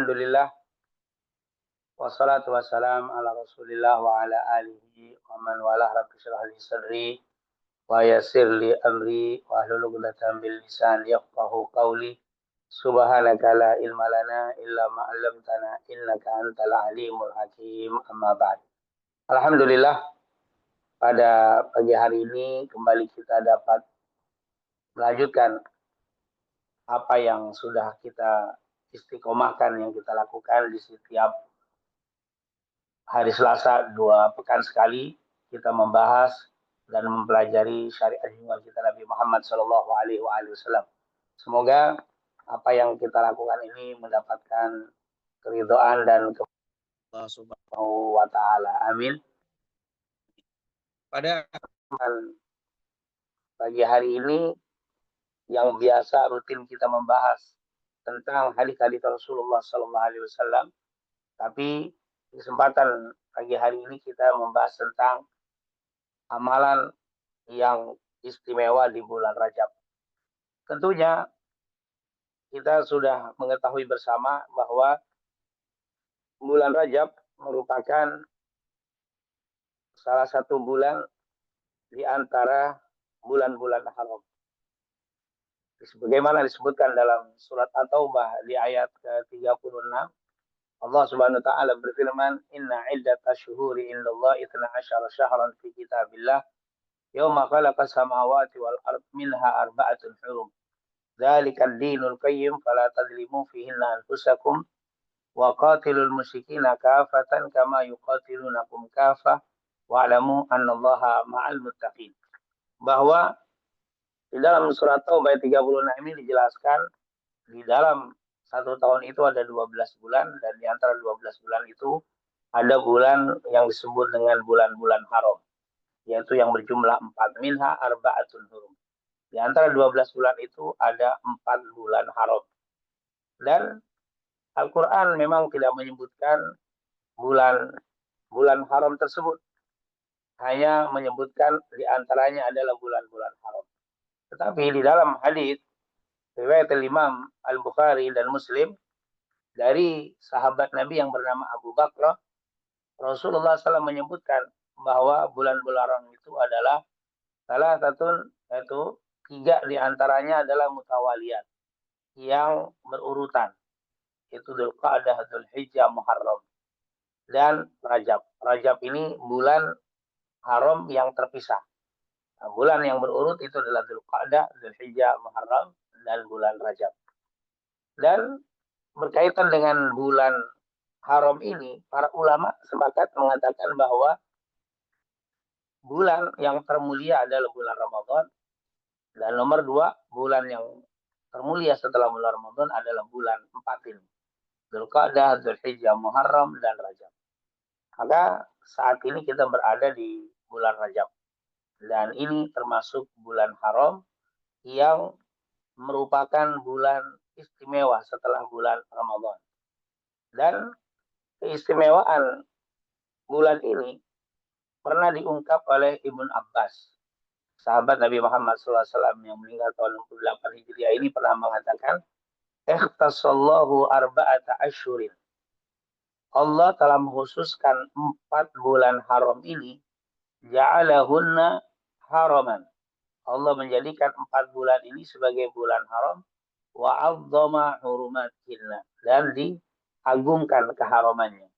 Alhamdulillah wassalatu wassalam ala Rasulillah wa ala alihi wa man walah. Rabbi shrah li sadri wa yassir li amri wa hlul 'uqdatam min lisani yafqahu qawli. Subhanaka la ilma lana illa ma 'allamtana innaka antal alimul hakim. Amma ba'd. Alhamdulillah, pada pagi hari ini kembali kita dapat melanjutkan apa yang sudah kita istiqomahkan, yang kita lakukan di setiap hari Selasa 2 pekan sekali. Kita membahas dan mempelajari syariat junjungan kita Nabi Muhammad SAW. Semoga apa yang kita lakukan ini mendapatkan keridhaan dan Allah Subhanahu wa Ta'ala. Amin. Pada pagi hari ini yang biasa rutin kita membahas tentang hadis-hadis Rasulullah SAW, tapi kesempatan pagi hari ini kita membahas tentang amalan yang istimewa di bulan Rajab. Tentunya kita sudah mengetahui bersama bahwa bulan Rajab merupakan salah satu bulan di antara bulan-bulan haram. Sebagaimana disebutkan dalam surat At-Taubah di ayat ke-36, Allah Subhanahu wa Ta'ala berfirman, "Inna iddatash syuhuri indallahi 12 syahran fi kitabillah yauma khalaqas samawati wal ard minha arba'atun hurum. Dzalikad dinul qayyim fala tadlimu fihinna anfusakum wa qatilul musyrikina kafatan kama yuqatilunakum kafah wa'lamu annallaha ma'al muttaqin." Bahwa di dalam surat Taubah ayat 36 ini dijelaskan di dalam satu tahun itu ada 12 bulan, dan di antara 12 bulan itu ada bulan yang disebut dengan bulan-bulan haram, yaitu yang berjumlah 4, minha arba'atun hurum. Di antara 12 bulan itu ada 4 bulan haram. Dan Al-Quran memang tidak menyebutkan bulan haram tersebut, hanya menyebutkan di antaranya adalah bulan-bulan haram. Tetapi di dalam hadis riwayat Imam Al-Bukhari dan Muslim dari sahabat Nabi yang bernama Abu Bakar, Rasulullah SAW menyebutkan bahwa bulan-bulan haram itu adalah salah satu, yaitu 3 di antaranya adalah mutawaliyat, yang berurutan, yaitu Dzulqa'dah, Dzulhijjah, Muharram, dan Rajab. Rajab ini bulan haram yang terpisah. Nah, bulan yang berurut itu adalah Dzulqa'dah, Dzulhijjah, Muharram, dan bulan Rajab. Dan berkaitan dengan bulan haram ini, para ulama sepakat mengatakan bahwa bulan yang termulia adalah bulan Ramadan, dan nomor 2, bulan yang termulia setelah bulan Ramadan adalah bulan 4 ini, Dzulqa'dah, Dzulhijjah, Muharram, dan Rajab. Maka saat ini kita berada di bulan Rajab, dan ini termasuk bulan haram yang merupakan bulan istimewa setelah bulan Ramadan. Dan keistimewaan bulan ini pernah diungkap oleh Ibnu Abbas, sahabat Nabi Muhammad SAW yang meninggal tahun 68 Hijriah ini, pernah mengatakan, "Ikhtasallahu arba'ata asyhurin." Allah telah mengkhususkan 4 bulan haram ini, ja'alahunna haraman. Allah menjadikan 4 bulan ini sebagai bulan haram, wa 'azzama hurumatillah, dan diagungkan keharamannya.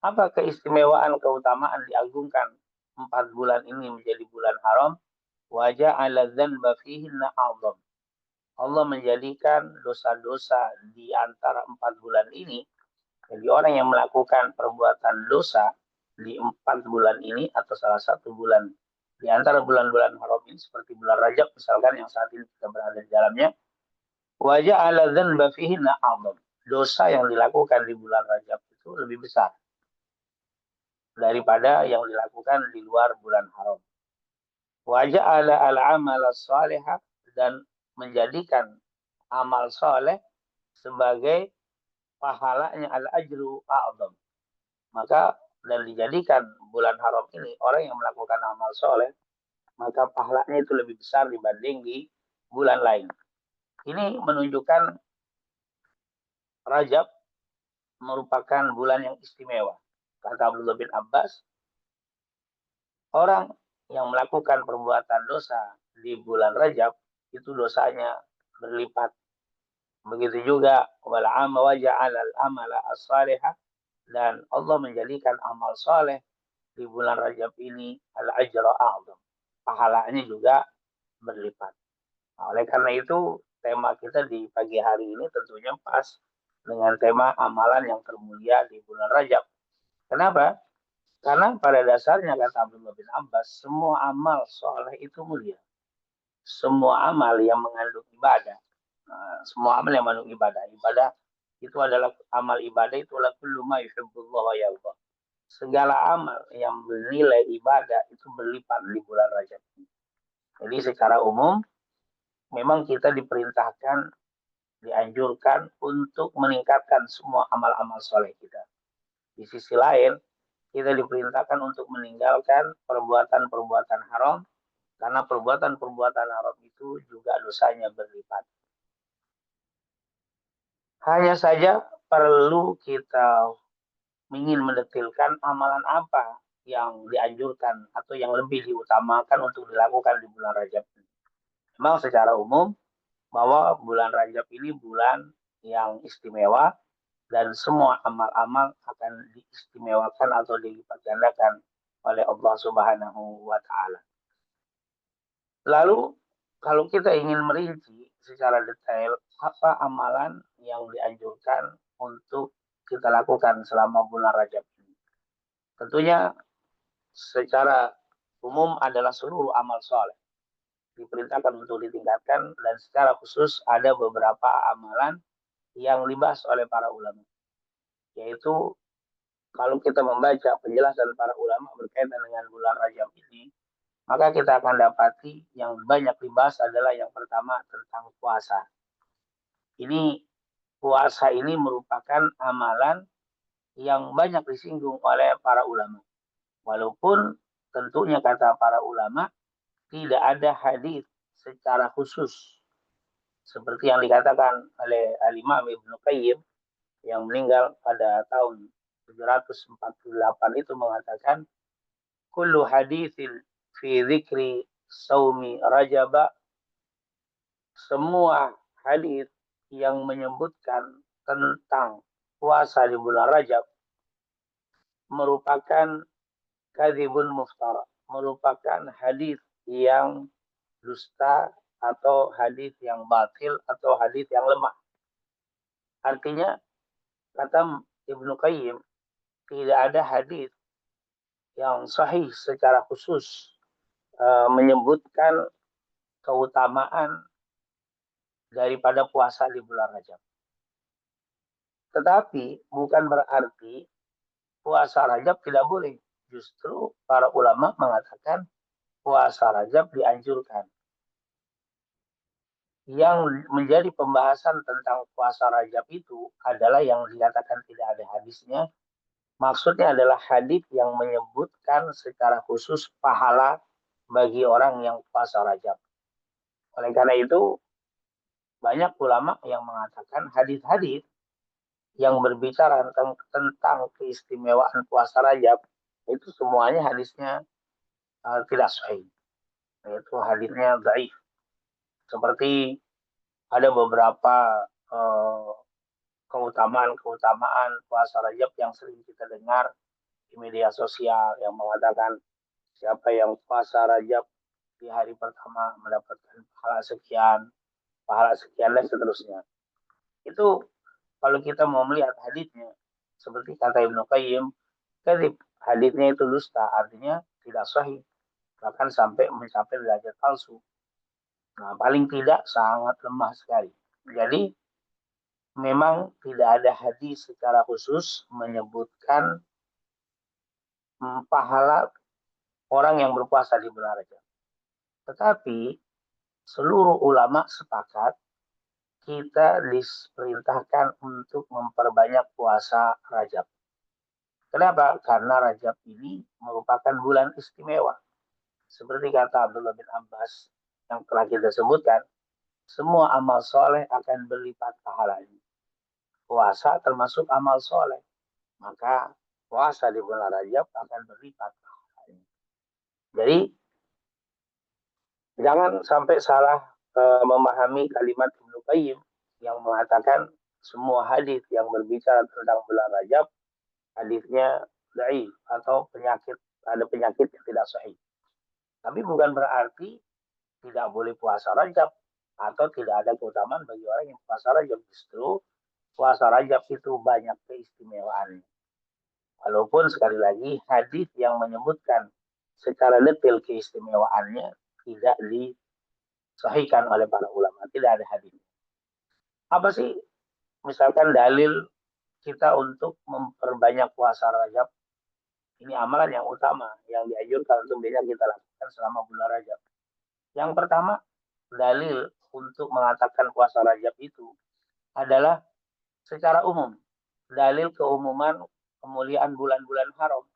Apa keistimewaan, keutamaan diagungkan 4 bulan ini menjadi bulan haram? Wa ja'ala dzanba fihinna 'adzam. Allah menjadikan dosa-dosa di antara 4 bulan ini. Jadi orang yang melakukan perbuatan dosa di 4 bulan ini, atau salah satu bulan di antara bulan-bulan haram ini, seperti bulan Rajab misalkan yang saat ini kita berada di dalamnya, wa ja'ala dzanba fihinna 'adzam. Dosa yang dilakukan di bulan Rajab itu lebih besar daripada yang dilakukan di luar bulan haram. Wa ja'ala al-'amala shalihah, dan menjadikan amal soleh sebagai pahalanya al-ajru a'dzam. Maka dan dijadikan bulan haram ini, orang yang melakukan amal soleh, maka pahalanya itu lebih besar dibanding di bulan lain. Ini menunjukkan Rajab merupakan bulan yang istimewa. Kata Abdullah bin Abbas, orang yang melakukan perbuatan dosa di bulan Rajab itu dosanya berlipat. Begitu juga wal amma wa ja'ala al-amala as-salihah, dan Allah menjadikan amal soleh di bulan Rajab ini al-ajra a'zam. Pahalanya juga berlipat. Nah, oleh karena itu tema kita di pagi hari ini tentunya pas dengan tema amalan yang termulia di bulan Rajab. Kenapa? Karena pada dasarnya kata Abdullah bin Abbas, semua amal soleh itu mulia. Semua amal yang mengandung ibadah, semua amal yang mengandung ibadah itu adalah amal ibadah itu adalah kullu ma yuhibbullah wa yarda. Segala amal yang bernilai ibadah itu berlipat di bulan Rajab. Jadi secara umum memang kita diperintahkan, dianjurkan untuk meningkatkan semua amal-amal soleh kita. Di sisi lain, kita diperintahkan untuk meninggalkan perbuatan-perbuatan haram, karena perbuatan-perbuatan haram itu juga dosanya berlipat. Hanya saja perlu kita ingin mendetilkan amalan apa yang dianjurkan atau yang lebih diutamakan untuk dilakukan di bulan Rajab ini. Memang secara umum bahwa bulan Rajab ini bulan yang istimewa dan semua amal-amal akan diistimewakan atau dilipat gandakan oleh Allah Subhanahu wa taala. Lalu kalau kita ingin merinci secara detail apa amalan yang dianjurkan untuk kita lakukan selama bulan Rajab ini. Tentunya secara umum adalah seluruh amal soleh diperintahkan untuk ditingkatkan, dan secara khusus ada beberapa amalan yang dibahas oleh para ulama. Yaitu kalau kita membaca penjelasan para ulama berkaitan dengan bulan Rajab ini, maka kita akan dapati yang banyak dibahas adalah yang pertama tentang puasa. Ini puasa ini merupakan amalan yang banyak disinggung oleh para ulama. Walaupun tentunya kata para ulama tidak ada hadis secara khusus seperti yang dikatakan oleh Al-Imam Ibnu Qayyim yang meninggal pada tahun 748 itu mengatakan kullu haditsin fi dzikri saumi rajaba, semua hadis yang menyebutkan tentang puasa di bulan Rajab merupakan kadzibun muftara, merupakan hadis yang dusta atau hadis yang batil atau hadis yang lemah. Artinya kata Ibnu Qayyim tidak ada hadis yang sahih secara khusus menyebutkan keutamaan daripada puasa di bulan Rajab. Tetapi bukan berarti puasa Rajab tidak boleh. Justru para ulama mengatakan puasa Rajab dianjurkan. Yang menjadi pembahasan tentang puasa Rajab itu adalah yang dikatakan tidak ada hadisnya. Maksudnya adalah hadis yang menyebutkan secara khusus pahala bagi orang yang puasa Rajab. Oleh karena itu, banyak ulama yang mengatakan hadis-hadis yang berbicara tentang keistimewaan puasa Rajab itu semuanya hadisnya tidak sahih. Itu hadisnya dhaif. Seperti ada beberapa keutamaan puasa Rajab yang sering kita dengar di media sosial yang mengatakan siapa yang puasa Rajab di hari pertama mendapatkan pahala sekian dan seterusnya. Itu kalau kita mau melihat hadisnya seperti kata Ibnu Qayyim, hadisnya itu dusta, artinya tidak sahih, bahkan sampai mencapai derajat palsu. Nah, paling tidak sangat lemah sekali. Jadi memang tidak ada hadis secara khusus menyebutkan pahala orang yang berpuasa di bulan Rajab. Tetapi seluruh ulama sepakat kita diperintahkan untuk memperbanyak puasa Rajab. Kenapa? Karena Rajab ini merupakan bulan istimewa. Seperti kata Abdullah bin Abbas yang telah kita sebutkan, semua amal soleh akan berlipat pahalanya. puasa termasuk amal soleh, maka puasa di bulan Rajab akan berlipat. Jadi jangan sampai salah memahami kalimat Ibnu Qayyim yang mengatakan semua hadis yang berbicara tentang bulan Rajab hadisnya dhaif atau ada penyakit yang tidak sahih. Tapi bukan berarti tidak boleh puasa Rajab atau tidak ada keutamaan bagi orang yang puasa Rajab. Justru puasa Rajab itu banyak keistimewaannya. Walaupun sekali lagi hadis yang menyebutkan secara detail keistimewaannya tidak disahihkan oleh para ulama, tidak ada hadis. Apa sih misalkan dalil kita untuk memperbanyak puasa Rajab? Ini amalan yang utama yang dianjurkan untuk banyak kita lakukan selama bulan Rajab. Yang pertama, dalil untuk mengatakan puasa Rajab itu adalah secara umum. Dalil keumuman kemuliaan bulan-bulan haram.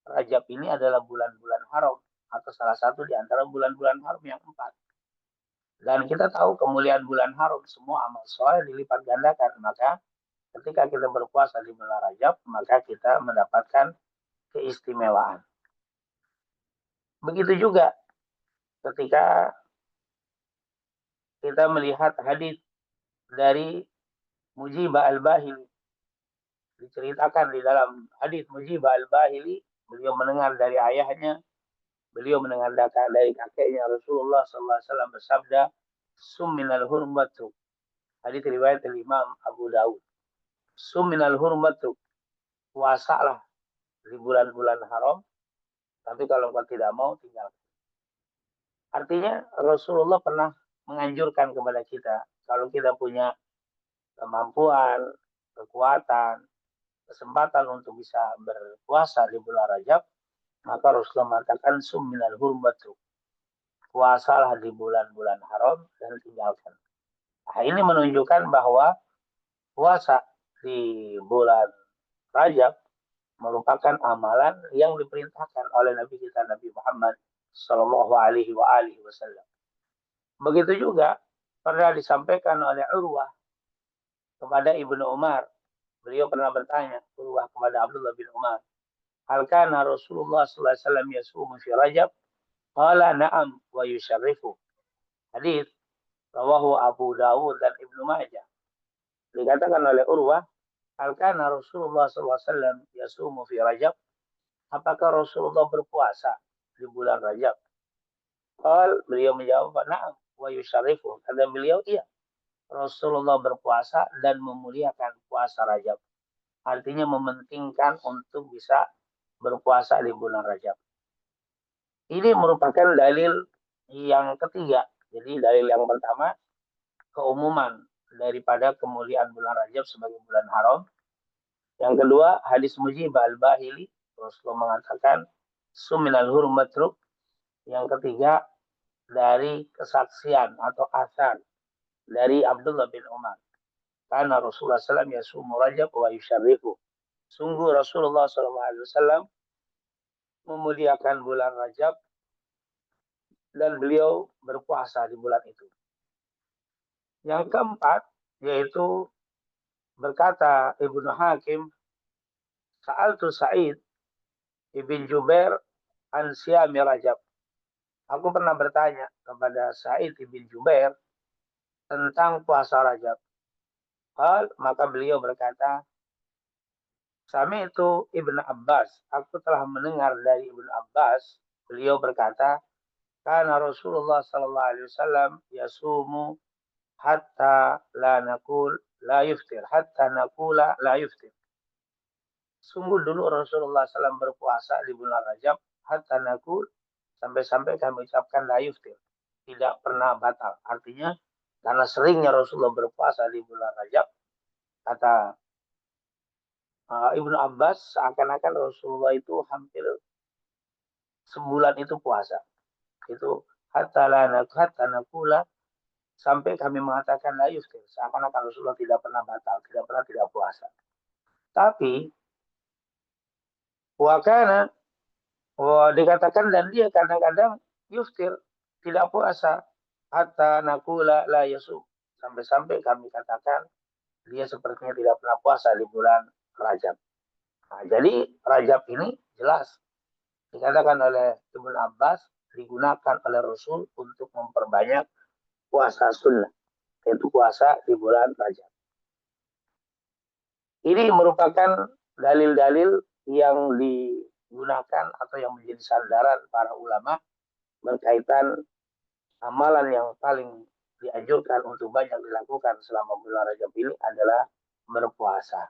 Rajab ini adalah bulan-bulan haram atau salah satu di antara bulan-bulan haram yang 4. Dan kita tahu kemuliaan bulan haram, semua amal soleh dilipat gandakan. Maka ketika kita berpuasa di bulan Rajab, maka kita mendapatkan keistimewaan. Begitu juga ketika kita melihat hadis dari Mujibah Al-Bahili. Diceritakan di dalam hadis Mujibah Al-Bahili, beliau mendengar dari ayahnya, beliau mendengar dari kakeknya Rasulullah SAW bersabda, Summinal hurmatu. Hadis riwayat Imam Abu Dawud. Summinal hurmatu. Puasalah di bulan-bulan haram, tapi kalau kau tidak mau, tinggalkan. Artinya Rasulullah pernah menganjurkan kepada kita, kalau kita punya kemampuan, kekuatan, kesempatan untuk bisa berpuasa di bulan Rajab, maka Rasulullah mengatakan summinal hurmatu. Puasalah di bulan-bulan haram dan tinggalkan. Nah, ini menunjukkan bahwa puasa di bulan Rajab merupakan amalan yang diperintahkan oleh Nabi kita Nabi Muhammad Sallallahu Alaihi Wasallam. Begitu juga pernah disampaikan oleh Urwah kepada Ibnu Umar. Beliau pernah bertanya Urwah kepada Abdullah bin Umar, hal kana Rasulullah sallallahu alaihi wasallam yasumu fi Rajab? Qala na'am wa yusharrifu. Hadis rawahu Abu Dawud dan Ibnu Majah. Dikatakan oleh Urwah, hal kana Rasulullah sallallahu alaihi wasallam yasumu fi Rajab? Apakah Rasulullah berpuasa di bulan Rajab? Beliau menjawab, na'am wa yusharrifu. Kata beliau, iya. Rasulullah berpuasa dan memuliakan puasa Rajab. Artinya mementingkan untuk bisa berpuasa di bulan Rajab. Ini merupakan dalil yang ketiga. Jadi dalil yang pertama, keumuman daripada kemuliaan bulan Rajab sebagai bulan haram. Yang kedua, hadis Mujibah Al-Bahili. Rasulullah mengatakan, Suminal hurmatruk. Yang ketiga, dari kesaksian atau asar dari Abdullah bin Umar. Karena Rasulullah SAW yasumu Rajab wa yusharrifu. Sungguh Rasulullah SAW memuliakan bulan Rajab dan beliau berpuasa di bulan itu. Yang keempat, yaitu berkata Ibnu Hakim, Sa'altu Sa'id ibn Jubair an siyami Rajab. Aku pernah bertanya kepada Sa'id ibn Jubair tentang puasa Rajab. Maka beliau berkata, Sami itu Ibnu Abbas. Aku telah mendengar dari Ibnu Abbas. Beliau berkata, karena Rasulullah sallallahu alaihi wasallam yasumu hatta la nakul la yuftir, hatta nakula la yuftir. Sungguh dulu Rasulullah SAW berpuasa di bulan Rajab, hatta nakul, sampai-sampai kami ucapkan la yuftir, tidak pernah batal. Artinya karena seringnya Rasulullah berpuasa di bulan Rajab, kata Ibnu Abbas, seakan-akan Rasulullah itu hampir sebulan itu puasa. Itu hatta nakula, sampai kami mengatakan la yuftir, seakan-akan Rasulullah tidak pernah batal, tidak pernah tidak puasa. Tapi wakana dikatakan dan dia kadang-kadang yuftir, tidak puasa, hatta nakula la yasum, sampai-sampai kami katakan dia sepertinya tidak pernah puasa di bulan Rajab. Nah, jadi Rajab ini jelas dikatakan oleh Ibnu Abbas digunakan oleh Rasul untuk memperbanyak puasa sunnah, yaitu puasa di bulan Rajab. Ini merupakan dalil-dalil yang digunakan atau yang menjadi sandaran para ulama berkaitan amalan yang paling dianjurkan untuk banyak dilakukan selama bulan Rajab ini adalah berpuasa.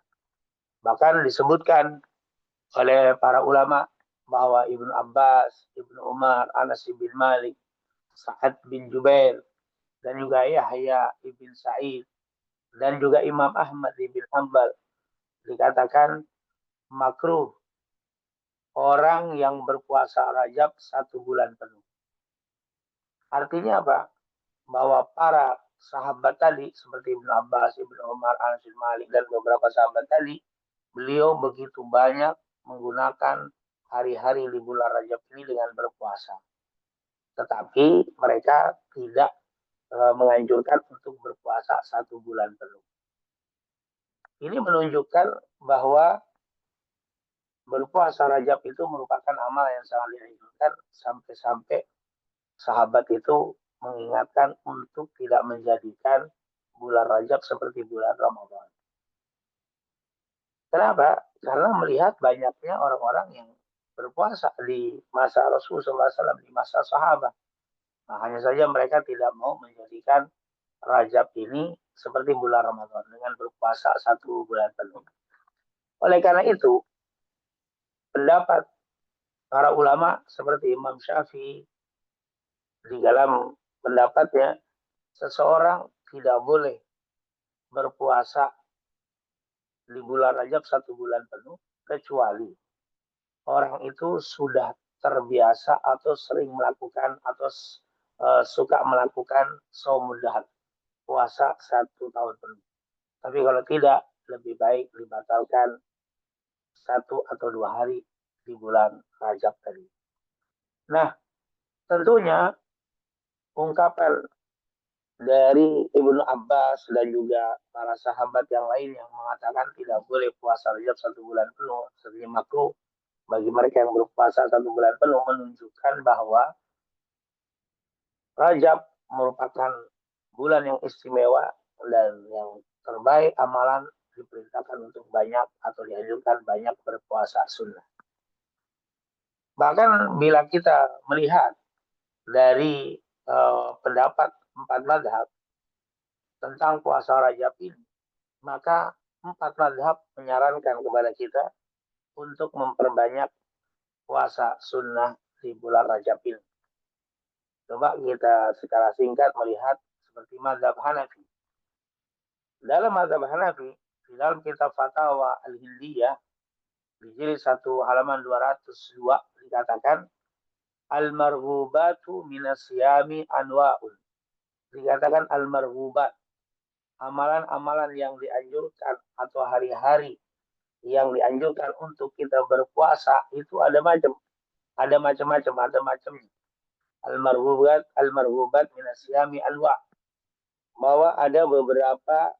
Bahkan disebutkan oleh para ulama bahwa Ibnu Abbas, Ibnu Umar, Anas bin Malik, Sa'ad bin Jubair, dan juga Yahya bin Sa'id, dan juga Imam Ahmad bin Hanbal dikatakan makruh orang yang berpuasa Rajab 1 bulan penuh. Artinya apa? Bahwa para sahabat tadi seperti Ibnu Abbas, Ibnu Umar, Anas bin Malik, dan beberapa sahabat tadi, beliau begitu banyak menggunakan hari-hari di bulan Rajab ini dengan berpuasa. Tetapi mereka tidak menganjurkan untuk berpuasa 1 bulan penuh. Ini menunjukkan bahwa berpuasa Rajab itu merupakan amal yang sangat dianjurkan sampai-sampai sahabat itu mengingatkan untuk tidak menjadikan bulan Rajab seperti bulan Ramadan. Kenapa? Karena melihat banyaknya orang-orang yang berpuasa di masa Rasulullah SAW, di masa sahabat. Nah, hanya saja mereka tidak mau menjadikan Rajab ini seperti bulan Ramadan dengan berpuasa 1 bulan penuh. Oleh karena itu, pendapat para ulama seperti Imam Syafi'i di dalam pendapatnya, seseorang tidak boleh berpuasa di bulan Rajab 1 bulan penuh kecuali orang itu sudah terbiasa atau sering melakukan atau suka melakukan shaumul dahar, puasa 1 tahun penuh. Tapi kalau tidak, lebih baik dibatalkan 1 atau 2 hari di bulan Rajab tadi. Nah, tentunya ungkapan dari Ibnu Abbas dan juga para sahabat yang lain yang mengatakan tidak boleh puasa Rajab 1 bulan penuh, sebenarnya makruh bagi mereka yang berpuasa 1 bulan penuh, menunjukkan bahwa Rajab merupakan bulan yang istimewa dan yang terbaik amalan diperintahkan untuk banyak atau dianjurkan banyak berpuasa sunnah. Bahkan bila kita melihat dari pendapat 4 mazhab tentang puasa Rajab ini, maka 4 mazhab menyarankan kepada kita untuk memperbanyak puasa sunnah di bulan Rajab ini. Coba kita secara singkat melihat seperti mazhab Hanafi. Dalam mazhab Hanafi, di dalam kitab Fatwa Al-Hindiyah, di jilid 1 halaman 202 dikatakan al-marghubatu minas siyami anwa'un. Dikatakan al-marghubat, amalan-amalan yang dianjurkan atau hari-hari yang dianjurkan untuk kita berpuasa itu ada macam-macam. Al-marghubat minas siyami anwa'. Bahwa ada beberapa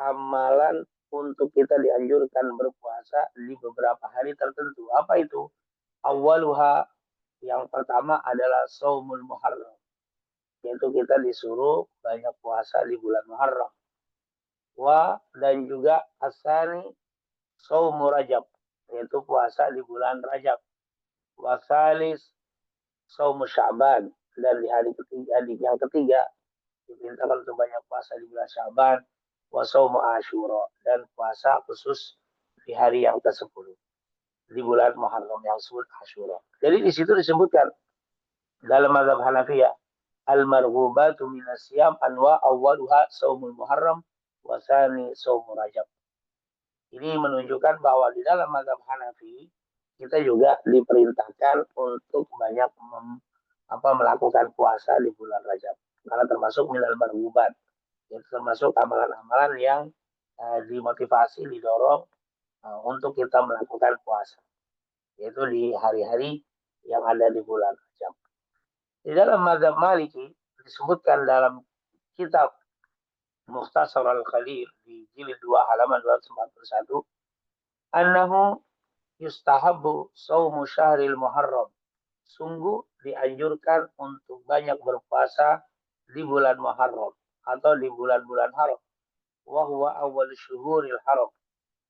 amalan untuk kita dianjurkan berpuasa di beberapa hari tertentu. Apa itu? Awaluha, yang pertama adalah shaumul Muharram, yaitu kita disuruh banyak puasa di bulan Muharram. Dan juga asani shaumul Rajab, yaitu puasa di bulan Rajab. Wasalis shaumul Sya'ban, dan di hari yang ketiga diperintahkan untuk banyak puasa di bulan Sya'ban. Wa shaumu Asyura, dan puasa khusus di hari yang ke-10 di bulan Muharram yang disebut Asyura. Jadi di situ disebutkan dalam mazhab Hanafiyah, al-marghubatu minas siyam anwa awwaluha shaumul Muharram wa tsani shaumul Rajab. Ini menunjukkan bahwa di dalam mazhab Hanafi kita juga diperintahkan untuk banyak melakukan puasa di bulan Rajab, karena termasuk minal marghubat, itu termasuk amalan-amalan yang dimotivasi, didorong untuk kita melakukan puasa, yaitu di hari-hari yang ada di bulan Rajab. Di dalam mazhab Maliki disebutkan dalam kitab Mukhtasar al-Khalil di jilid 2 halaman 241, annahu yustahabbu saumu syahril Muharram. Sungguh dianjurkan untuk banyak berpuasa di bulan Muharram atau di bulan-bulan haram. Wa huwa awwal syuhuril haram.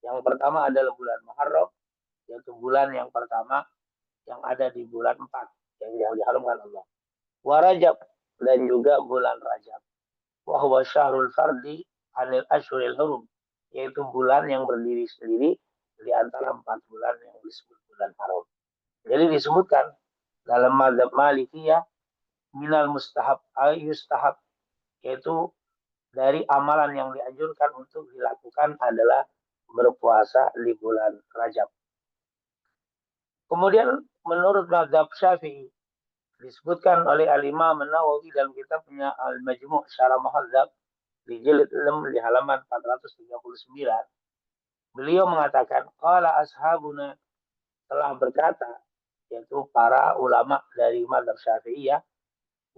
Yang pertama adalah bulan Muharram, yaitu bulan yang pertama yang ada di bulan 4 yang diharamkan Allah. Wa Rajab, dan juga bulan Rajab. Wa huwa syahrul fardi anil ashhuril hurum, yaitu bulan yang berdiri sendiri di antara 4 bulan yang disebut bulan haram. Jadi disebutkan dalam mazhab Malikiyah minal mustahab yustahab, yaitu dari amalan yang dianjurkan untuk dilakukan adalah berpuasa di bulan Rajab. Kemudian menurut mazhab Syafi'i disebutkan oleh Al-Imam An-Nawawi dalam kitabnya Al-Majmu' Syarah Muhadzab di jilid 6 di halaman 439. Beliau mengatakan, qala ashabuna, telah berkata, yaitu para ulama dari mazhab Syafi'iyah,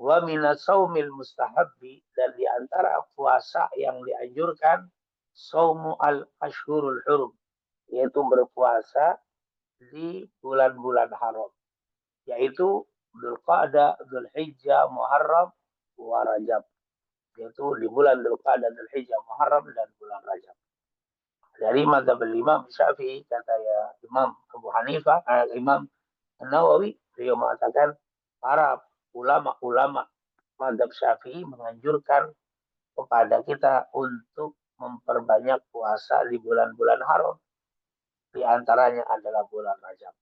wa minas saumil mustahabbi, dan di antara puasa yang dianjurkan, saumu al-ashhurul hurum, yaitu berpuasa di bulan-bulan haram, yaitu Dzulqa'dah, Dzulhijjah, Muharram, wa Rajab, yaitu di bulan Dzulqa'dah, Dzulhijjah, Muharram, dan bulan Rajab. Dari mazhab Imam Syafi'i, kata ya Imam Abu Hanifah, Imam Nawawi, beliau mengatakan para ulama-ulama mazhab Syafi'i menganjurkan kepada kita untuk memperbanyak puasa di bulan-bulan haram. Di antaranya adalah bulan Rajab.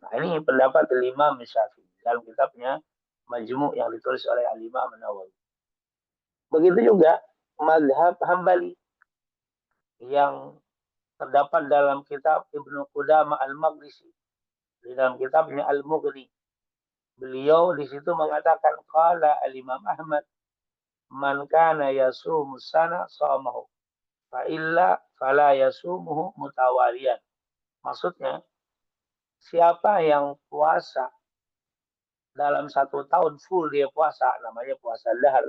Nah, ini pendapat Imam Syafi'i dalam kitabnya Majmu' yang ditulis oleh Al-Imam Nawawi. Begitu juga mazhab Hambali yang terdapat dalam kitab Ibnu Qudamah Al-Maqdisi di dalam kitabnya Al-Mughni. Beliau di situ mengatakan, qala al-Imam Ahmad, man kana yasumu sana shamahu, fa illa fala yasumuhu mutawaliyan. Maksudnya, siapa yang puasa dalam 1 tahun full dia puasa, namanya puasa dahar,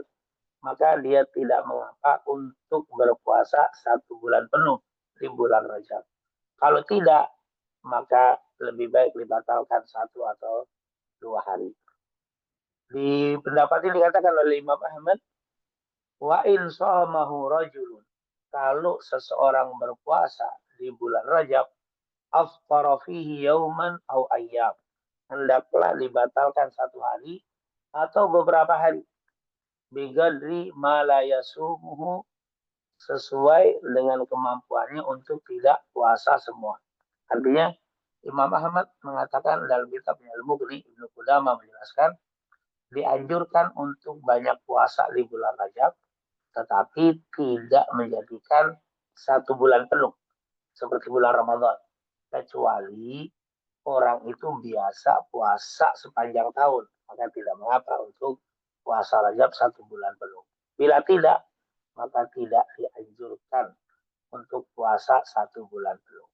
maka dia tidak mengapa untuk berpuasa 1 bulan penuh di bulan Rajab. Kalau tidak, maka lebih baik dibatalkan 1 atau 2 hari. Di pendapat ini dikatakan oleh Imam Ahmad, wa in shamahu rajulun, kalau seseorang berpuasa di bulan Rajab, afṭara fihi yauman aw ayyam, hendaklah dibatalkan 1 hari atau beberapa hari, bigadri ma la yasumuhu, sesuai dengan kemampuannya untuk tidak puasa semua. Artinya Imam Ahmad mengatakan dalam kitabnya Al-Mughni, Ibnu Qudamah menjelaskan, dianjurkan untuk banyak puasa di bulan Rajab, tetapi tidak menjadikan 1 bulan penuh seperti bulan Ramadan, kecuali orang itu biasa puasa sepanjang tahun, maka tidak mengapa untuk puasa Rajab 1 bulan penuh. Bila tidak, maka tidak dianjurkan untuk puasa 1 bulan penuh.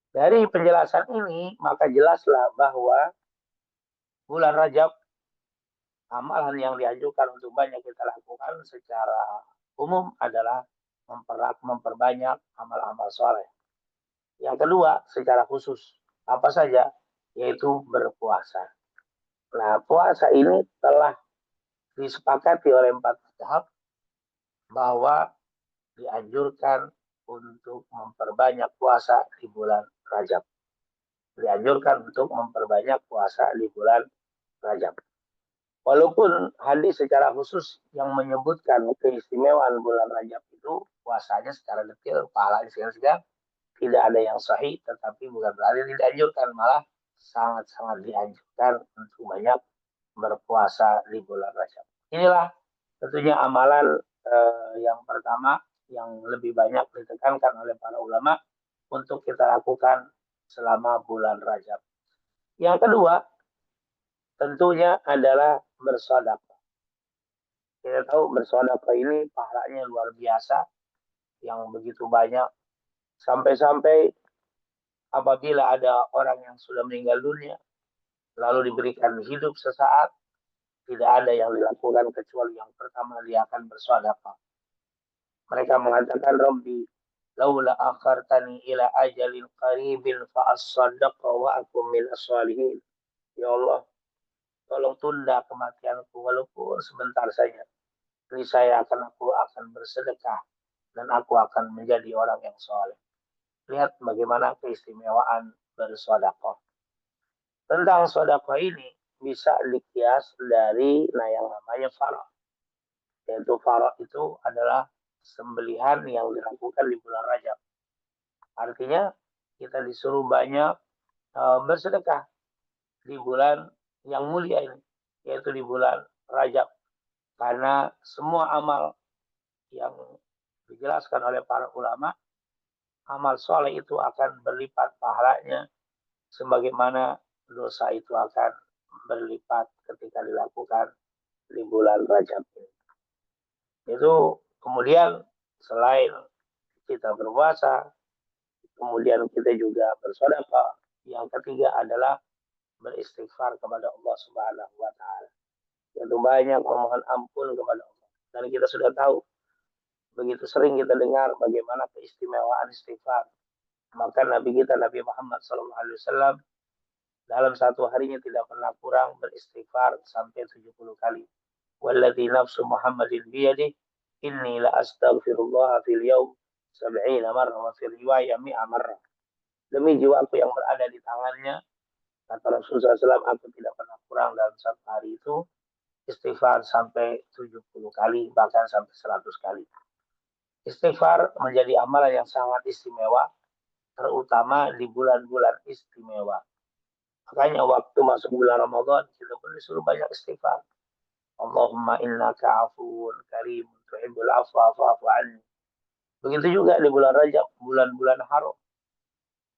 Dari penjelasan ini, maka jelaslah bahwa bulan Rajab, amalan yang dianjurkan untuk banyak kita lakukan secara umum adalah memperbanyak amal-amal soleh. Yang kedua, secara khusus, apa saja? Yaitu berpuasa. Nah, puasa ini telah disepakati oleh 4 mazhab bahwa dianjurkan untuk memperbanyak puasa di bulan Rajab. Dianjurkan untuk memperbanyak puasa di bulan Rajab. Walaupun hadis secara khusus yang menyebutkan keistimewaan bulan Rajab itu puasanya secara detail, pahalanya sekian-sekian, tidak ada yang sahih, tetapi bukan berarti tidak dianjurkan, malah sangat-sangat dianjurkan untuk banyak berpuasa di bulan Rajab. Inilah tentunya amalan yang pertama yang lebih banyak ditekankan oleh para ulama untuk kita lakukan selama bulan Rajab. Yang kedua, tentunya adalah bersedekah. Kita tahu bersedekah ini pahalanya luar biasa, yang begitu banyak, sampai-sampai apabila ada orang yang sudah meninggal dunia, lalu diberikan hidup sesaat, tidak ada yang dilakukan kecuali yang pertama dia akan bersedekah. Mereka mengatakan, Rabbi, laula akhartani ila ajalin qaribin fa as-saddaqa wa akum min as-salihin. Ya Allah, tolong tunda kematianku walaupun sebentar saja. Saya aku akan bersedekah dan aku akan menjadi orang yang soleh. Lihat bagaimana keistimewaan bersedekah. Tentang sedekah ini bisa dikias dari yang namanya farah. Yaitu farah itu adalah sembelihan yang dilakukan di bulan Rajab. Artinya kita disuruh banyak bersedekah di bulan yang mulia ini, yaitu di bulan Rajab. Karena semua amal yang dijelaskan oleh para ulama, amal soleh itu akan berlipat pahalanya sebagaimana dosa itu akan berlipat ketika dilakukan di bulan Rajab ini. Itu kemudian selain kita berpuasa, kemudian kita juga bersedekah. Yang ketiga adalah beristighfar kepada Allah Subhanahu wa taala. Yaitu banyak memohon ampun kepada Allah. Dan kita sudah tahu begitu sering kita dengar bagaimana keistimewaan istighfar. Maka Nabi kita Nabi Muhammad SAW dalam satu harinya tidak pernah kurang beristighfar sampai 70 kali. Walladzi nafsu Muhammadin biyadih inni la astaghfirullah fil yaum 70 marrah wa fil riwayah 100 marrah. Demi jiwaku yang berada di tangannya, kata Rasulullah SAW, aku tidak pernah kurang dalam satu hari itu istighfar sampai 70 kali, bahkan sampai 100 kali. Istighfar menjadi amalan yang sangat istimewa, terutama di bulan-bulan istimewa. Makanya waktu masuk bulan Ramadan, kita pun disuruh banyak istighfar. Allahumma innaka afuun karim, tuhibbul afwa fa'fu anni. Begitu juga di bulan Rajab, bulan-bulan haram.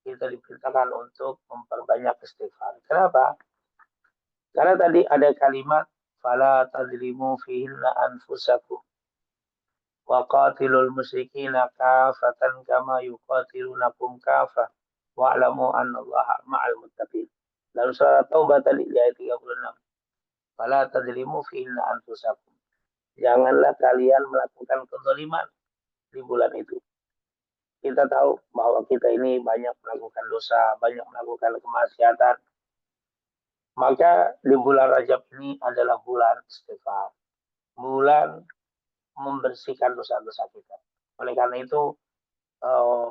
Kita diperintahkan untuk memperbanyak istighfar. Kenapa? Karena tadi ada kalimat fala tadlimu fihinna anfusakum wa qatilul musyrikina kafatan kama yuqatilunakum kafah wa'lamu annallaha ma'al muttaqin. Dalam surat Taubah tadi di ayat 36. Fala tadlimu fihinna anfusakum. Janganlah kalian melakukan kezaliman di bulan itu. Kita tahu bahwa kita ini banyak melakukan dosa, banyak melakukan kemaksiatan. Maka di bulan Rajab ini adalah bulan istighfar. Bulan membersihkan dosa-dosa kita. Oleh karena itu,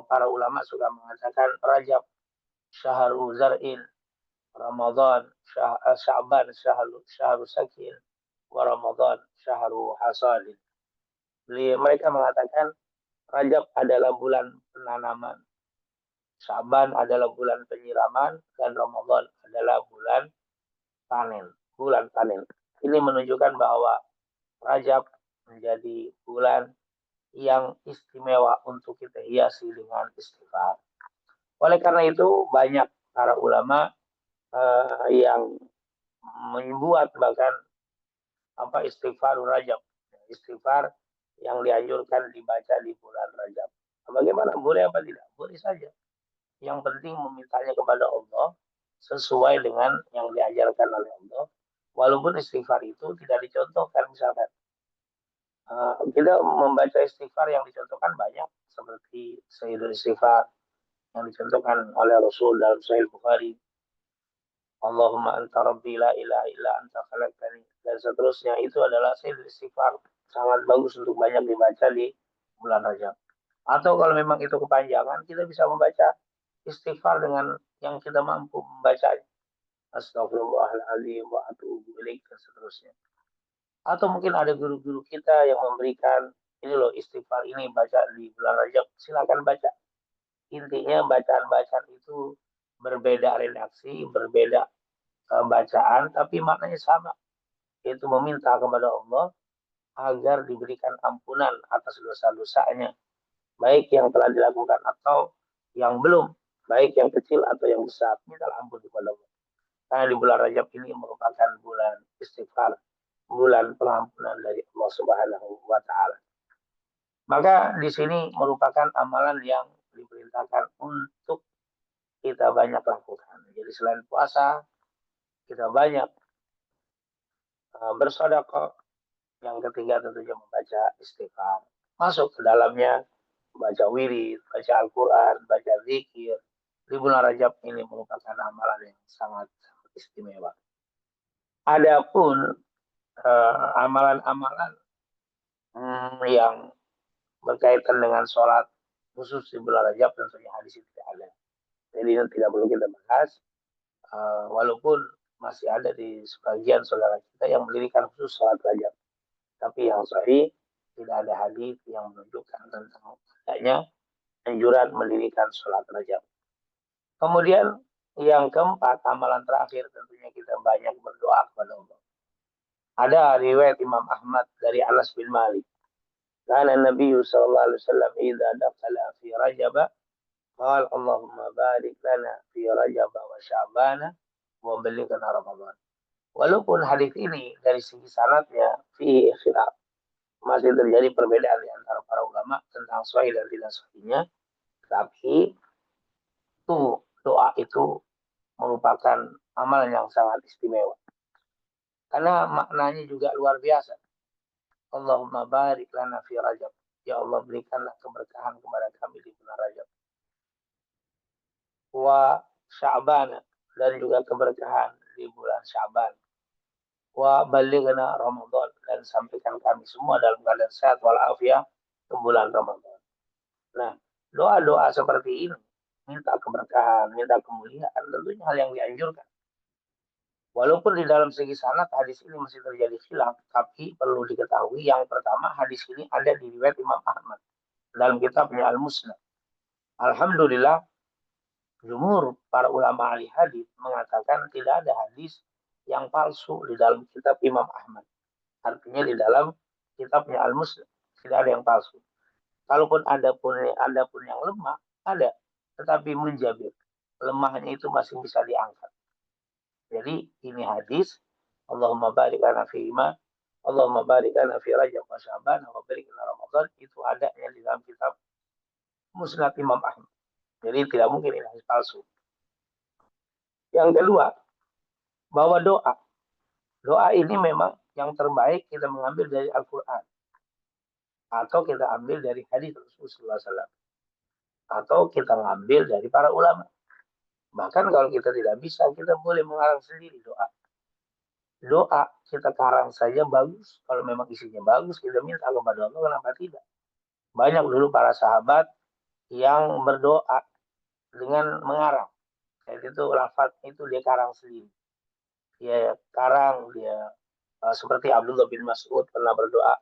para ulama sudah mengatakan Rajab syahrul zar'in, Ramadan Sya'ban syahrul sakin, wa Ramadan syahrul hasadin. Mereka mengatakan Rajab adalah bulan penanaman, Sya'ban adalah bulan penyiraman, dan Ramadan adalah bulan panen. Bulan panen. Ini menunjukkan bahwa Rajab menjadi bulan yang istimewa untuk kita hiasi dengan istighfar. Oleh karena itu banyak para ulama yang membuat bahkan istighfar Rajab, istighfar yang dianjurkan dibaca di bulan Rajab. Bagaimana? Boleh apa tidak? Boleh saja. Yang penting memintanya kepada Allah sesuai dengan yang diajarkan oleh Allah. Walaupun istighfar itu tidak dicontohkan, misalkan kita membaca istighfar yang dicontohkan banyak, seperti Sayyidul Istighfar yang dicontohkan oleh Rasul dalam Sahih Bukhari. Allahumma anta rabbi la ilaha illa anta khalaqtani, dan seterusnya. Itu adalah Sayyidul Istighfar, sangat bagus untuk banyak dibaca di bulan Rajab. Atau kalau memang itu kepanjangan, kita bisa membaca istighfar dengan yang kita mampu membacanya. Astagfirullahaladzim wa atubu ilaik, dan seterusnya. Atau mungkin ada guru-guru kita yang memberikan, ini loh istighfar ini baca di bulan Rajab, silakan baca. Intinya bacaan-bacaan itu berbeda redaksi, berbeda bacaan, tapi maknanya sama. Yaitu meminta kepada Allah agar diberikan ampunan atas dosa-dosanya, baik yang telah dilakukan atau yang belum, baik yang kecil atau yang besar. Minta ampun kepada Allah. Karena di bulan Rajab ini merupakan bulan istighfar, bulan pengampunan dari Allah Subhanahu wa taala. Maka di sini merupakan amalan yang diperintahkan untuk kita banyak lakukan. Jadi selain puasa, kita banyak bersedekah. Yang ketiga tentunya membaca istighfar. Masuk ke dalamnya baca wirid, baca Al-Quran, baca zikir. Di bulan Rajab ini merupakan amalan yang sangat istimewa. Adapun amalan-amalan yang berkaitan dengan sholat khusus di bulan Rajab tentunya hadis itu tidak ada. Jadi ini tidak perlu kita bahas. Walaupun masih ada di sebagian saudara kita yang mendirikan khusus sholat Rajab. Tapi yang sahih tidak ada hadis yang menunjukkan tentang adanya anjuran mendirikan sholat Rajab. Kemudian yang keempat, amalan terakhir tentunya kita banyak berdoa kepada Allah. Ada riwayat Imam Ahmad dari Anas bin Malik. Karena Nabi sallallahu alaihi wasallam idza dakhala fi Rajab qala Allahumma barik lana fi Rajab wa Sya'ban wa ballighna Ramadan. Walaupun hadis ini dari segi sanadnya fi khilaf, masih terjadi perbedaan di antara para ulama tentang sahih dan tidak sahihnya, tapi itu doa itu merupakan amalan yang sangat istimewa. Karena maknanya juga luar biasa. Allahumma barik lana fi Rajab. Ya Allah berikanlah keberkahan kepada kami di bulan Rajab. Wa Sya'ban, dan juga keberkahan di bulan Sya'ban. Wa balighna Ramadan, dan sampaikan kami semua dalam keadaan sehat walafiat ke bulan Ramadan. Nah, doa-doa seperti ini, minta keberkahan, minta kemuliaan, tentunya hal yang dianjurkan. Walaupun di dalam segi sanad hadis ini masih terjadi khilaf, tapi perlu diketahui yang pertama, hadis ini ada di riwayat Imam Ahmad dalam kitabnya Al-Musnad. Alhamdulillah, jumhur para ulama ahli hadis mengatakan tidak ada hadis yang palsu di dalam kitab Imam Ahmad. Artinya di dalam kitabnya Al-Musnad tidak ada yang palsu. Kalaupun ada pun yang lemah, ada, tetapi menjabir. Lemahnya itu masih bisa diangkat. Jadi ini hadis, Allahumma barik lana fi ma, Allahumma barik lana fi Rajab wa Sya'ban wa barik lana Ramadan, itu adanya di dalam kitab Musnad Imam Ahmad. Jadi tidak mungkin ini hadis palsu. Yang kedua, bahwa doa. Doa ini memang yang terbaik kita mengambil dari Al-Quran. Atau kita ambil dari hadis Rasulullah SAW. Atau kita ngambil dari para ulama. Bahkan kalau kita tidak bisa, kita boleh mengarang sendiri doa. Doa kita karang saja bagus. Kalau memang isinya bagus, kita minta kepada Allah, kenapa tidak? Banyak dulu para sahabat yang berdoa dengan mengarang. Kayak itu lafaz itu dia karang sendiri. Dia karang, dia seperti Abdullah bin Mas'ud pernah berdoa,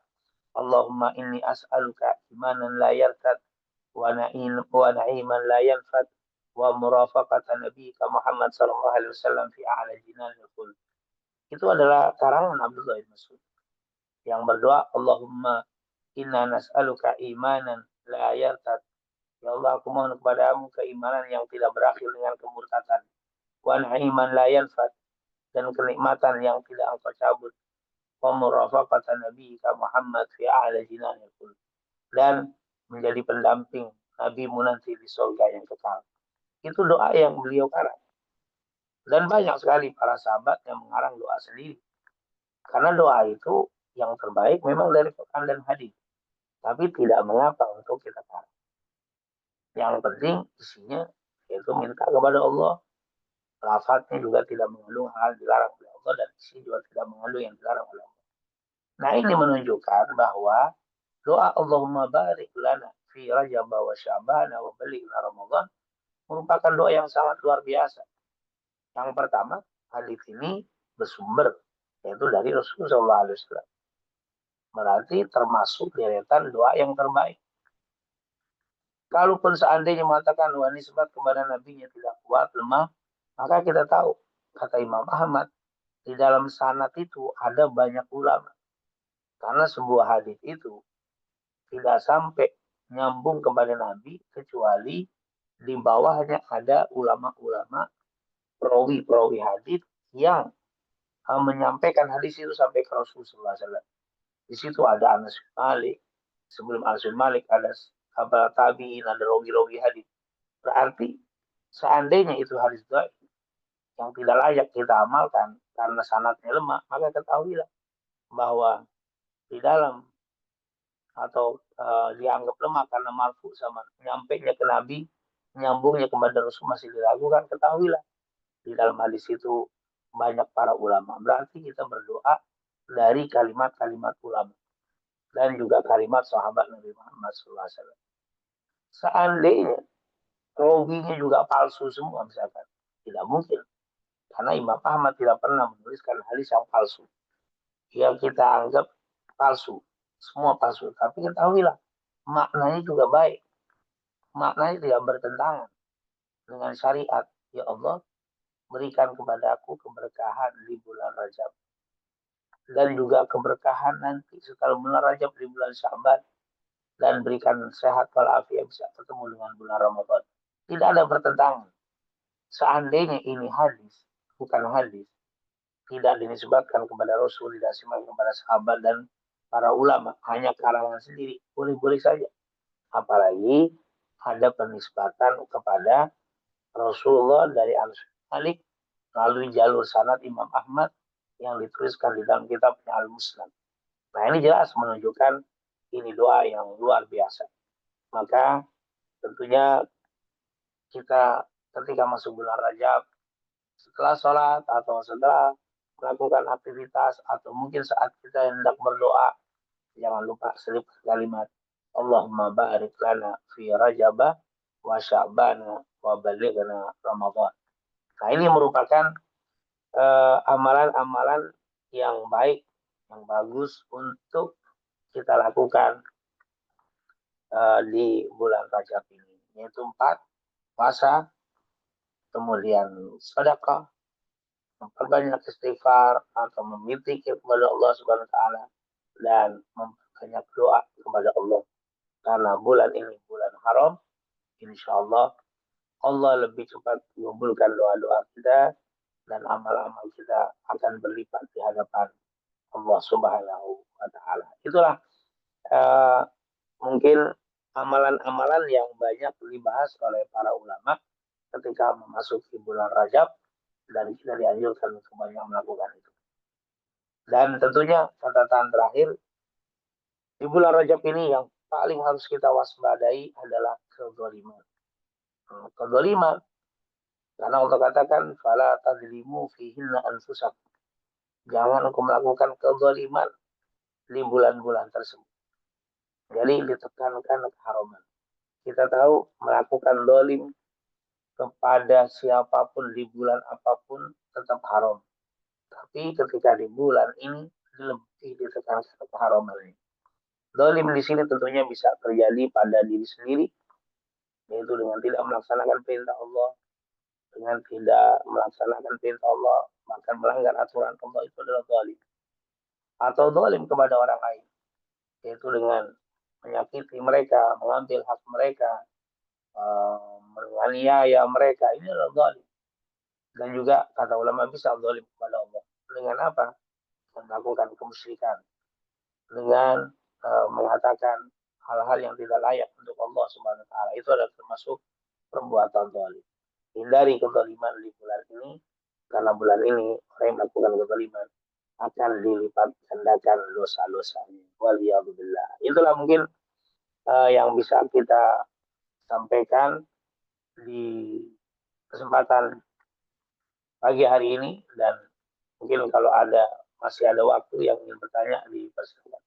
Allahumma inni as'aluka imanan la yartad wa na'iman la yanfad wa murafaqatan nabiyyika Muhammad sallallahu alaihi wasallam fi a'la jinanil khuld. Itu adalah karangan Abdullah bin Mas'ud yang berdoa, Allahumma inna nas'aluka imanan la yartad. Ya Allah, aku mohon kepadamu keimanan yang tidak berakhir dengan kemurtatan. Wa na'iman la yanfad, dan kenikmatan yang tidak engkau cabut. Wa murafaqatan nabiyyika Muhammad fi a'la jinanil khuld, dan menjadi pendamping nabimu nanti di surga yang kekal. Itu doa yang beliau karang. Dan banyak sekali para sahabat yang mengarang doa sendiri. Karena doa itu yang terbaik memang dari Quran dan hadis. Tapi tidak mengapa untuk kita karang. Yang penting isinya yaitu minta kepada Allah. Lafaznya juga tidak mengandung hal dilarang oleh Allah, dan isi juga tidak mengandung yang dilarang oleh Allah. Nah, ini menunjukkan bahwa doa Allahumma barik lana fi Rajab wa Sya'ban wa balighna Ramadan merupakan doa yang sangat luar biasa. Yang pertama, hadis ini bersumber yaitu dari Rasulullah SAW. Berarti termasuk deretan doa yang terbaik. Kalaupun seandainya mengatakan wah nisbat kepada nabinya tidak kuat, lemah, maka kita tahu, kata Imam Ahmad, di dalam sanad itu ada banyak ulama. Karena sebuah hadis itu tidak sampai nyambung kepada Nabi kecuali di bawahnya ada ulama-ulama perawi-perawi hadis yang menyampaikan hadis itu sampai ke Rasulullah SAW. Di situ ada Anas bin Malik, sebelum Anas bin Malik ada sahabat tabi'in, ada rawi-rawi hadis. Berarti seandainya itu hadis dhaif yang tidak layak kita amalkan karena sanadnya lemah, maka ketahuilah bahwa di dalam atau dianggap lemah karena marfu sama nyampainya ke Nabi, nyambungnya kepada Rasul masih diragukan, ketahuilah di dalam hadis itu banyak para ulama. Berarti kita berdoa dari kalimat-kalimat ulama dan juga kalimat sahabat Nabi Muhammad SAW. Seandainya rawinya juga palsu semua misalkan, tidak mungkin. Karena Imam Ahmad tidak pernah menuliskan hadis yang palsu. Yang kita anggap palsu. Semua palsu. Tapi ketahuilah, maknanya juga baik. Maknanya tidak bertentangan dengan syariat. Ya Allah, berikan kepadaku keberkahan di bulan Rajab. Dan juga keberkahan nanti setelah bulan Rajab di bulan Sya'ban. Dan berikan sehat walafiat bisa ketemu dengan bulan Ramadan. Tidak ada pertentangan. Seandainya ini hadis, bukan hadis, tidak dinisbatkan kepada Rasul, tidak dinisbatkan kepada sahabat dan para ulama, hanya karangan sendiri, boleh-boleh saja. Apalagi ada penisbatan kepada Rasulullah dari Anas bin Malik melalui jalur sanad Imam Ahmad yang dituliskan di dalam kitabnya Al-Musnad. Nah, ini jelas menunjukkan ini doa yang luar biasa. Maka tentunya kita ketika masuk bulan Rajab, setelah sholat atau setelah melakukan aktivitas atau mungkin saat kita hendak berdoa, jangan lupa selipkan kalimat Allahumma barik lana fi Rajabah wa Sya'bana wa balighna Ramadan. Nah, ini merupakan amalan-amalan yang baik, yang bagus untuk kita lakukan di bulan Rajab ini, yaitu 4, puasa, kemudian sedekah, memperbanyak istighfar atau meminta kepada Allah Subhanahu wa taala dan memperbanyak doa kepada Allah. Karena bulan ini bulan haram, insyaallah Allah lebih cepat mengabulkan doa-doa kita dan amal-amal kita akan berlipat di hadapan Allah Subhanahu wa taala. Itulah mungkin amalan-amalan yang banyak dibahas oleh para ulama ketika memasuki bulan Rajab dan kita dianjurkan untuk banyak melakukan itu. Dan tentunya catatan terakhir di bulan Rajab ini yang paling harus kita waspadai adalah kezaliman. Kezaliman karena Allah katakan fala tadzlimu fihinna anfusakum. Jangan engkau melakukan kezaliman di bulan-bulan tersebut. Jadi ditekankan keharaman. Kita tahu melakukan zalim kepada siapapun di bulan apapun tetap haram. Tapi ketika di bulan ini lebih ditekankan keharamannya. Zalim di sini tentunya bisa terjadi pada diri sendiri, yaitu dengan tidak melaksanakan perintah Allah, dengan tidak melaksanakan perintah Allah, maka melanggar aturan Allah, itu adalah zalim. Atau zalim kepada orang lain, yaitu dengan menyakiti mereka, mengambil hak mereka, menganiaya mereka, ini adalah zalim. Dan juga kata ulama bisa zalim kepada Allah. Dengan apa? Melakukan kemusyrikan. Dengan mengatakan hal-hal yang tidak layak untuk Allah Subhanahu wa taala. Itu adalah termasuk perbuatan zalim. Hindari kezaliman di bulan ini, karena bulan ini orang yang melakukan kezaliman akan dilipat gandakan dosa-dosanya. Waliyadzubillah. Itulah mungkin yang bisa kita sampaikan di kesempatan pagi hari ini, dan mungkin kalau masih ada waktu yang ingin bertanya dipersilakan.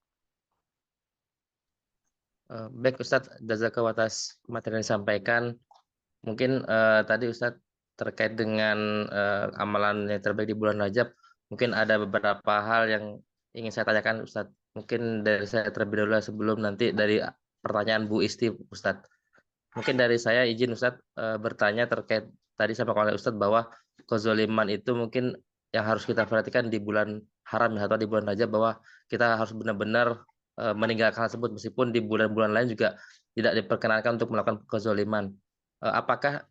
Baik Ustadz, jazakallahu atas materi yang disampaikan. Mungkin tadi Ustadz terkait dengan amalan yang terbaik di bulan Rajab, mungkin ada beberapa hal yang ingin saya tanyakan Ustadz. Mungkin dari saya terlebih dahulu sebelum nanti dari pertanyaan Bu Isti Ustadz. Mungkin dari saya izin Ustadz bertanya terkait tadi sama oleh Ustadz bahwa kezaliman itu mungkin yang harus kita perhatikan di bulan haram atau di bulan Rajab, bahwa kita harus benar-benar meninggalkan hal tersebut meskipun di bulan-bulan lain juga tidak diperkenankan untuk melakukan kezaliman. Apakah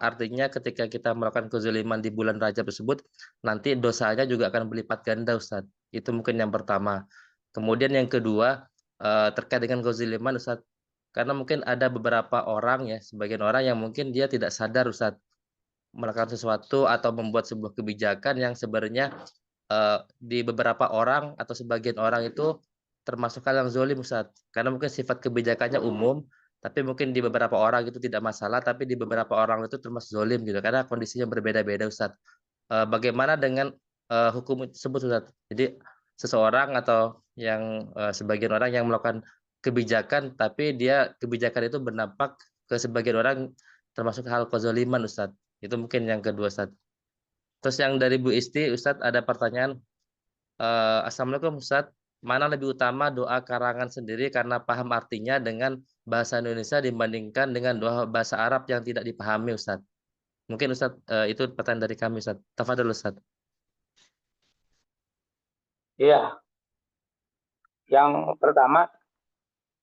artinya ketika kita melakukan kezaliman di bulan Rajab tersebut nanti dosanya juga akan berlipat ganda Ustadz? Itu mungkin yang pertama. Kemudian yang kedua terkait dengan kezaliman Ustadz, karena mungkin ada beberapa orang ya, sebagian orang yang mungkin dia tidak sadar Ustadz melakukan sesuatu atau membuat sebuah kebijakan yang sebenarnya di beberapa orang atau sebagian orang itu termasuk hal yang zolim, Ustaz. Karena mungkin sifat kebijakannya umum, tapi mungkin di beberapa orang itu tidak masalah, tapi di beberapa orang itu termasuk zolim gitu, karena kondisinya berbeda-beda, Ustaz. Bagaimana dengan hukum tersebut, Ustaz? Jadi seseorang atau yang sebagian orang yang melakukan kebijakan, tapi dia kebijakan itu berdampak ke sebagian orang termasuk hal kezaliman, Ustaz. Itu mungkin yang kedua, Ustaz. Terus yang dari Bu Isti, Ustaz ada pertanyaan. Assalamualaikum Ustaz, mana lebih utama doa karangan sendiri karena paham artinya dengan bahasa Indonesia dibandingkan dengan doa bahasa Arab yang tidak dipahami, Ustaz? Mungkin Ustaz, itu pertanyaan dari kami, Ustaz. Tafadhol Ustaz. Iya, yang pertama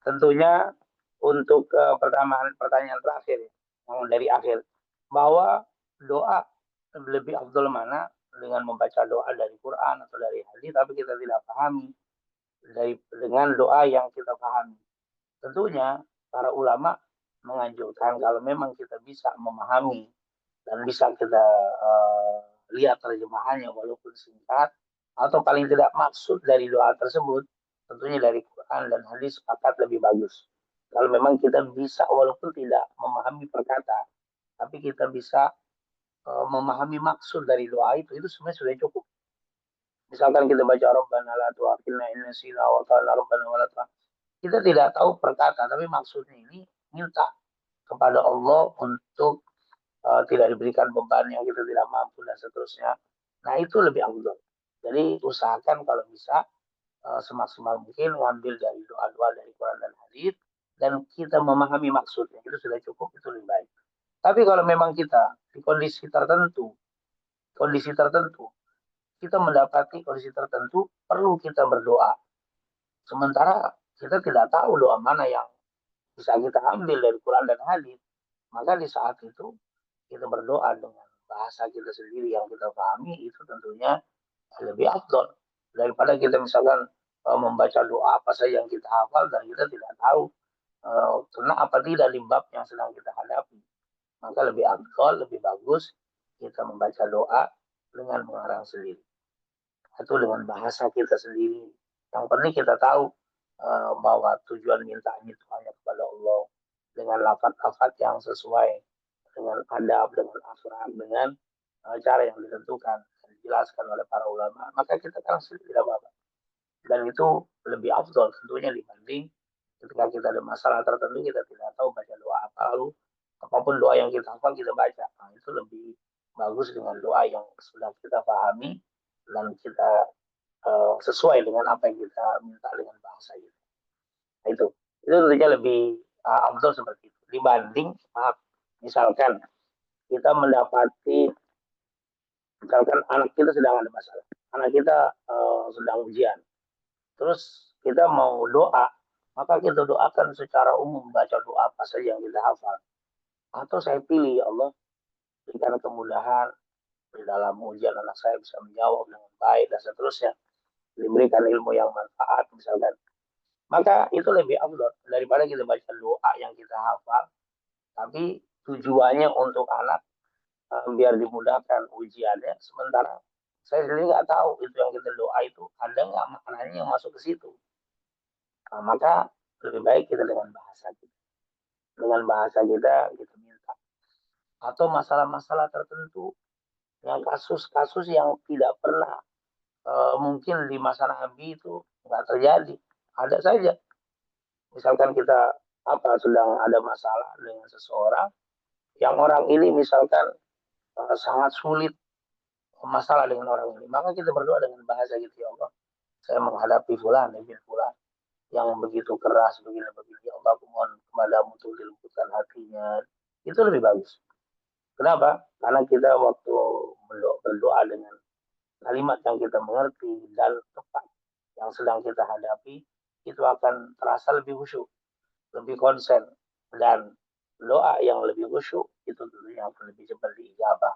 tentunya untuk pertanyaan terakhir yang dari akhir, bahwa doa lebih afdol mana dengan membaca doa dari Quran atau dari hadis tapi kita tidak pahami dengan doa yang kita pahami. Tentunya para ulama menganjurkan kalau memang kita bisa memahami dan bisa kita lihat terjemahannya walaupun singkat atau paling tidak maksud dari doa tersebut, tentunya dari Quran dan hadis sepakat lebih bagus. Kalau memang kita bisa walaupun tidak memahami perkata, tapi kita bisa memahami maksud dari doa itu sebenarnya sudah cukup. Misalkan kita baca Rabbana la tu'akhidna in nasina wa ta'ala Rabbana wa la kita tidak tahu perkata, tapi maksudnya ini minta kepada Allah untuk tidak diberikan beban yang kita tidak mampu dan seterusnya. Nah itu lebih afdol. Jadi usahakan kalau bisa semaksimal mungkin ngambil dari doa-doa dari Quran dan hadis dan kita memahami maksudnya itu sudah cukup, itu lebih baik. Tapi kalau memang kita di kondisi tertentu kita mendapati kondisi tertentu perlu kita berdoa. Sementara kita tidak tahu doa mana yang bisa kita ambil dari Quran dan hadis, maka di saat itu kita berdoa dengan bahasa kita sendiri yang kita pahami itu tentunya lebih afdol daripada kita misalkan membaca doa apa saja yang kita hafal dan kita tidak tahu kena apa tidak di bab yang sedang kita hadapi. Maka lebih afdol, lebih bagus kita membaca doa dengan mengarang sendiri atau dengan bahasa kita sendiri. Yang penting kita tahu bahwa tujuan mintanya itu hanya kepada Allah dengan lafaz-lafaz yang sesuai dengan adab, dengan akhlak, dengan cara yang ditentukan dan dijelaskan oleh para ulama, maka kita kan tidak apa-apa. Dan itu lebih afdol tentunya dibanding ketika kita ada masalah tertentu kita tidak tahu baca doa apa, lalu apapun doa yang kita hafal kita baca. Nah, itu lebih bagus dengan doa yang sudah kita pahami dan kita sesuai dengan apa yang kita minta dengan bahasa itu. Nah, itu tentunya lebih afdol seperti itu dibanding misalkan kita mendapati misalkan anak kita sedang ada masalah, anak kita sedang ujian, terus kita mau doa, maka kita doakan secara umum baca doa apa saja yang kita hafal. Atau saya pilih ya Allah berikan kemudahan di dalam ujian anak saya bisa menjawab dengan baik dan seterusnya, diberikan ilmu yang manfaat misalkan. Maka itu lebih afdal daripada kita baca doa yang kita hafal, tapi tujuannya untuk anak biar dimudahkan ujiannya. Sementara saya sendiri nggak tahu itu yang kita doa itu ada nggak maknanya yang masuk ke situ. Nah, maka lebih baik kita dengan bahasa kita. Dengan bahasa kita minta. Atau masalah-masalah tertentu yang kasus-kasus yang tidak pernah mungkin di masa Nabi itu nggak terjadi. Ada saja. Misalkan kita sedang ada masalah dengan seseorang, yang orang ini misalkan sangat sulit masalah dengan orang ini, maka kita berdoa dengan bahasa gitu, ya Allah, saya menghadapi fulan bin fulan yang begitu keras begini, ya Allah, aku mohon kepadamu untuk dilembutkan hatinya. Itu lebih bagus. Kenapa? Karena kita waktu berdoa dengan kalimat yang kita mengerti dan tepat yang sedang kita hadapi, itu akan terasa lebih khusyuk, lebih konsen, dan doa yang lebih khusyuk itu tentunya akan lebih cepat diijabah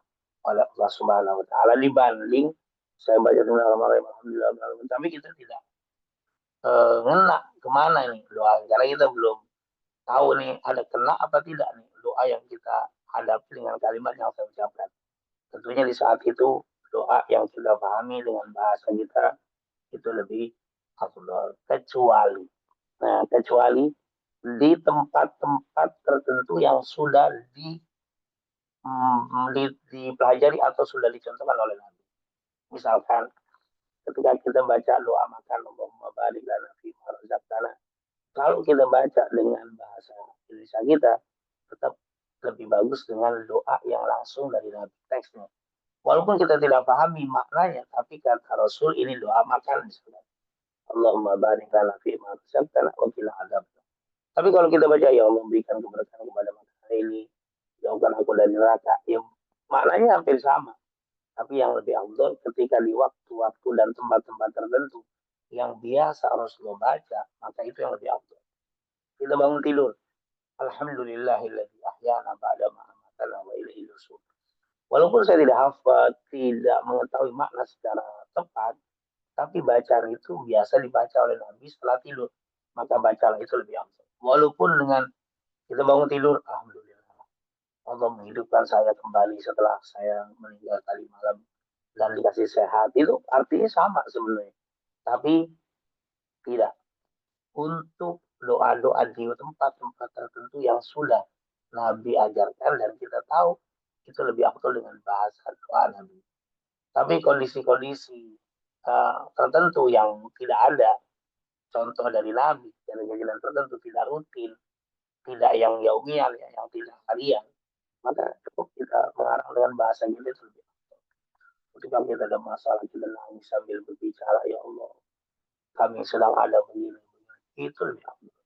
oleh Allah Subhanahu wa taala dibanding saya baca Bismillahirrahmanirrahim alhamdulillah, tapi kita tidak ngena kemana ini doa karena kita belum tahu nih ada kena apa tidak nih doa yang kita hadapi dengan kalimat yang saya ucapkan. Tentunya di saat itu doa yang kita pahami dengan bahasa kita itu lebih afdol. Kecuali di tempat-tempat tertentu yang sudah dipelajari atau sudah dicontohkan oleh Nabi. Misalkan ketika kita baca doa makan Allahumma barik lana fima razaqtana, kalau kita baca dengan bahasa Indonesia kita tetap lebih bagus dengan doa yang langsung dari Nabi teksnya. Walaupun kita tidak pahami maknanya, tapi kata Rasul ini doa makan misalnya. Allahumma barik lana fima razaqtana wa qina adzabnar. Tapi kalau kita baca ya Allah berikan keberkahan kepada makanan ini, jauhkan aku dari neraka, ya maknanya hampir sama. Tapi yang lebih afdol ketika di waktu-waktu dan tempat-tempat tertentu yang biasa Rasulullah baca, maka itu yang lebih afdol. Kita bangun tidur, alhamdulillahilladzi ahyana ba'da ma amatana wa ilaihi nusyur. Walaupun saya tidak hafal, tidak mengetahui makna secara tepat, tapi bacaan itu biasa dibaca oleh Nabi setelah tidur, maka bacalah itu lebih afdol. Walaupun dengan kita bangun tidur, alhamdulillah Allah menghidupkan saya kembali setelah saya meninggal tadi malam dan dikasih sehat, itu artinya sama sebenarnya. Tapi tidak untuk doa-doa di tempat-tempat tertentu yang sudah Nabi ajarkan dan kita tahu itu lebih afdol dengan bahasa doa Nabi. Tapi kondisi-kondisi tertentu yang tidak ada contoh dari Nabi, jalan-jalan tertentu tidak rutin, tidak yang yaumian, yang tidak harian, maka cukup kita mengarang dengan bahasa kita itu lebih afdol. Ketika kita ada masalah, kita nangis sambil berbicara, ya Allah, kami sedang ada begini, itu lebih afdol.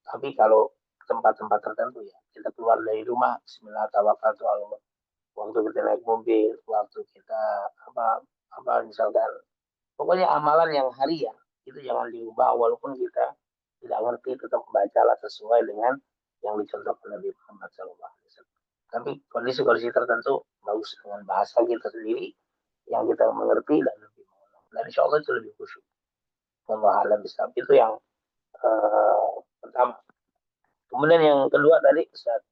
Tapi kalau tempat-tempat tertentu ya, kita keluar dari rumah, bismillah tawakkaltu ala Allah. Waktu kita naik mobil, waktu kita misalkan, pokoknya amalan yang harian itu jangan diubah walaupun kita tidak ngerti, tetap bacalah sesuai dengan yang dicontohkan Nabi Muhammad SAW. Tapi kondisi-kondisi tertentu bagus dengan bahasa kita sendiri yang kita mengerti dan lebih mengenal. Dan insya Allah itu lebih khusyuk. Allah alam bisa. Itu yang pertama. Kemudian yang kedua tadi Ustaz.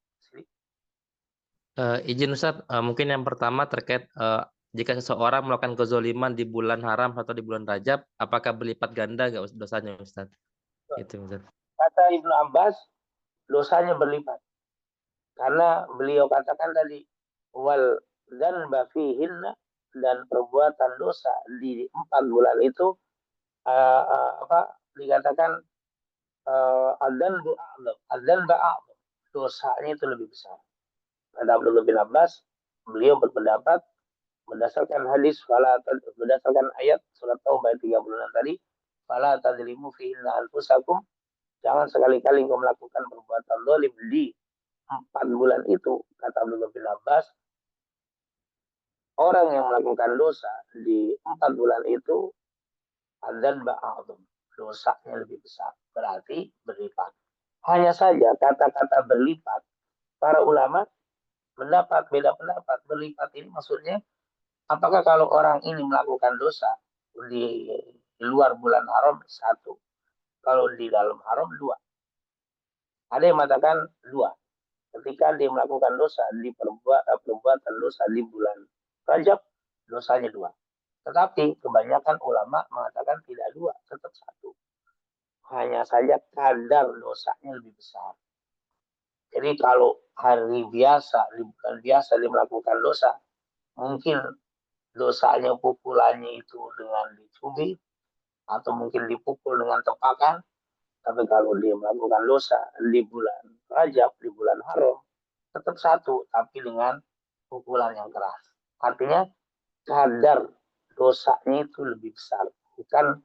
Izin Ustaz, mungkin yang pertama terkait jika seseorang melakukan kezoliman di bulan haram atau di bulan Rajab, apakah berlipat ganda nggak dosanya Ustaz? Itu Ustaz. Kata Ibnu Abbas, dosanya berlipat. Karena beliau katakan tadi, wal dan bafihinna, dan perbuatan dosa di 4 bulan itu dikatakan adzan ba'a'adzam, dosanya itu lebih besar. Kata Abdullah bin Abbas, beliau berpendapat berdasarkan hadis, berdasarkan ayat surat Taubah 36 tadi, fala tadzlimu fihinna anfusakum, jangan sekali-kali engkau melakukan perbuatan zalim di 4 bulan itu. Kata Abdullah bin Abbas, orang yang melakukan dosa di 4 bulan itu adzan ba'a'adzam, dosanya lebih besar, berarti berlipat. Hanya saja kata-kata berlipat, para ulama mendapat beda pendapat. Berlipat ini maksudnya apakah kalau orang ini melakukan dosa di luar bulan haram 1, kalau di dalam haram 2. Ada yang mengatakan 2. Ketika dia melakukan dosa di perbuatan dosa di bulan Rajab, dosanya 2. Tetapi kebanyakan ulama mengatakan tidak 2, tetap 1. Hanya saja kadar dosanya lebih besar. Jadi kalau hari biasa, di bulan biasa dia melakukan dosa, mungkin dosanya pukulannya itu dengan dicubit, atau mungkin dipukul dengan tepakan. Tapi kalau dia melakukan dosa di bulan Rajab, di bulan haram, tetap 1, tapi dengan pukulan yang keras. Artinya kadar dosanya itu lebih besar, bukan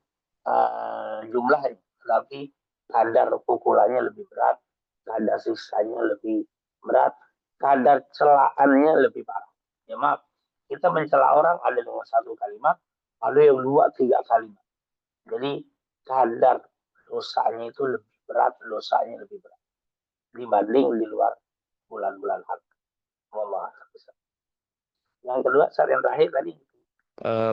jumlahnya, tapi kadar pukulannya lebih berat, kadar siksanya lebih berat, kadar celaannya lebih parah. Ya maaf, kita mencela orang ada dengan 1 kalimat, ada yang 2, 3 kalimat. Jadi kadar dosanya itu lebih berat, dosanya lebih berat dibanding di luar bulan-bulan haram. Wallah. Yang kedua, saat yang terakhir tadi.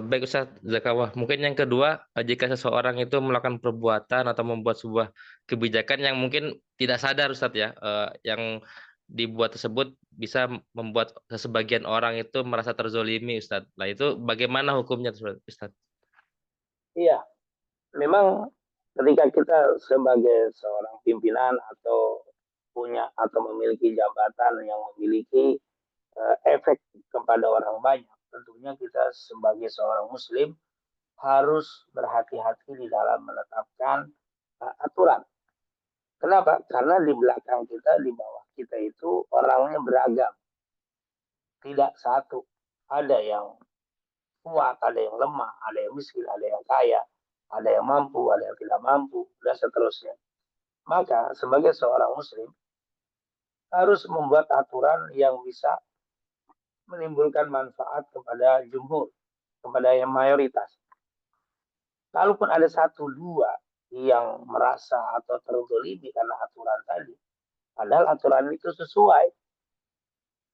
Baik Ustaz Zakawah, mungkin yang kedua, jika seseorang itu melakukan perbuatan atau membuat sebuah kebijakan yang mungkin tidak sadar Ustaz ya, yang dibuat tersebut bisa membuat sebagian orang itu merasa terzolimi, Ustadz. Nah, itu bagaimana hukumnya, Ustadz? Iya, memang ketika kita sebagai seorang pimpinan atau punya atau memiliki jabatan yang memiliki efek kepada orang banyak, tentunya kita sebagai seorang muslim harus berhati-hati di dalam menetapkan aturan. Kenapa? Karena di belakang kita, di bawah kita itu orangnya beragam, tidak satu. Ada yang kuat, ada yang lemah, ada yang miskin, ada yang kaya, ada yang mampu, ada yang tidak mampu, dan seterusnya. Maka sebagai seorang muslim harus membuat aturan yang bisa menimbulkan manfaat kepada jumhur, kepada yang mayoritas. Kalaupun ada satu dua yang merasa atau terzolimi karena aturan tadi, padahal aturan itu sesuai,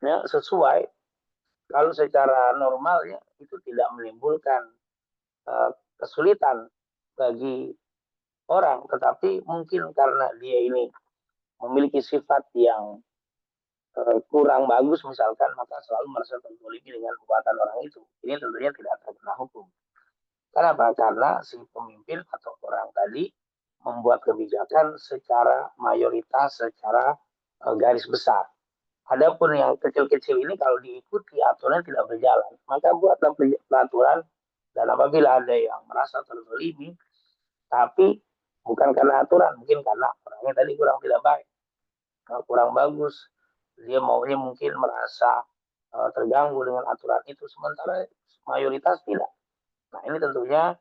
ya, sesuai. Kalau secara normalnya itu tidak menimbulkan kesulitan bagi orang, tetapi mungkin karena dia ini memiliki sifat yang kurang bagus misalkan, maka selalu merasa terzolimi dengan perbuatan orang itu. Ini tentunya tidak terkena hukum. Kenapa? Karena si pemimpin atau orang tadi membuat kebijakan secara mayoritas, secara garis besar. Adapun yang kecil-kecil ini kalau diikuti aturan tidak berjalan, maka buatlah peraturan, dan apabila ada yang merasa terzolimi, tapi bukan karena aturan, mungkin karena orangnya tadi kurang tidak baik, kurang bagus, dia maunya mungkin merasa terganggu dengan aturan itu, sementara mayoritas tidak. Nah, ini tentunya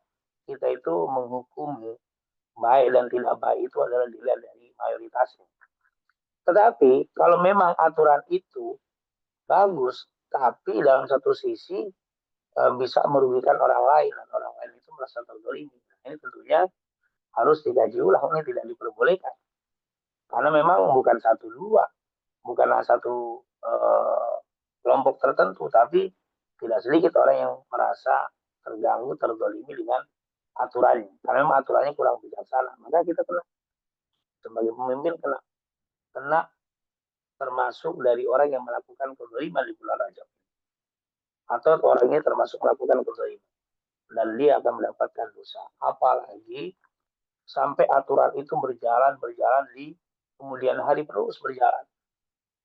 kita itu menghukumi baik dan tidak baik itu adalah dilihat dari mayoritasnya. Tetapi kalau memang aturan itu bagus, tapi dalam satu sisi bisa merugikan orang lain, dan orang lain itu merasa terzolimi, ini tentunya harus dikaji ulang, ini tidak diperbolehkan. Karena memang bukan satu dua, bukanlah satu kelompok tertentu, tapi tidak sedikit orang yang merasa terganggu, terzolimi dengan aturannya. Karena memang aturannya kurang bijaksana, maka kita kena, sebagai pemimpin kena termasuk dari orang yang melakukan kezaliman di bulan Rajab, atau orangnya termasuk melakukan kezaliman, dan dia akan mendapatkan dosa. Apalagi sampai aturan itu berjalan di kemudian hari terus berjalan.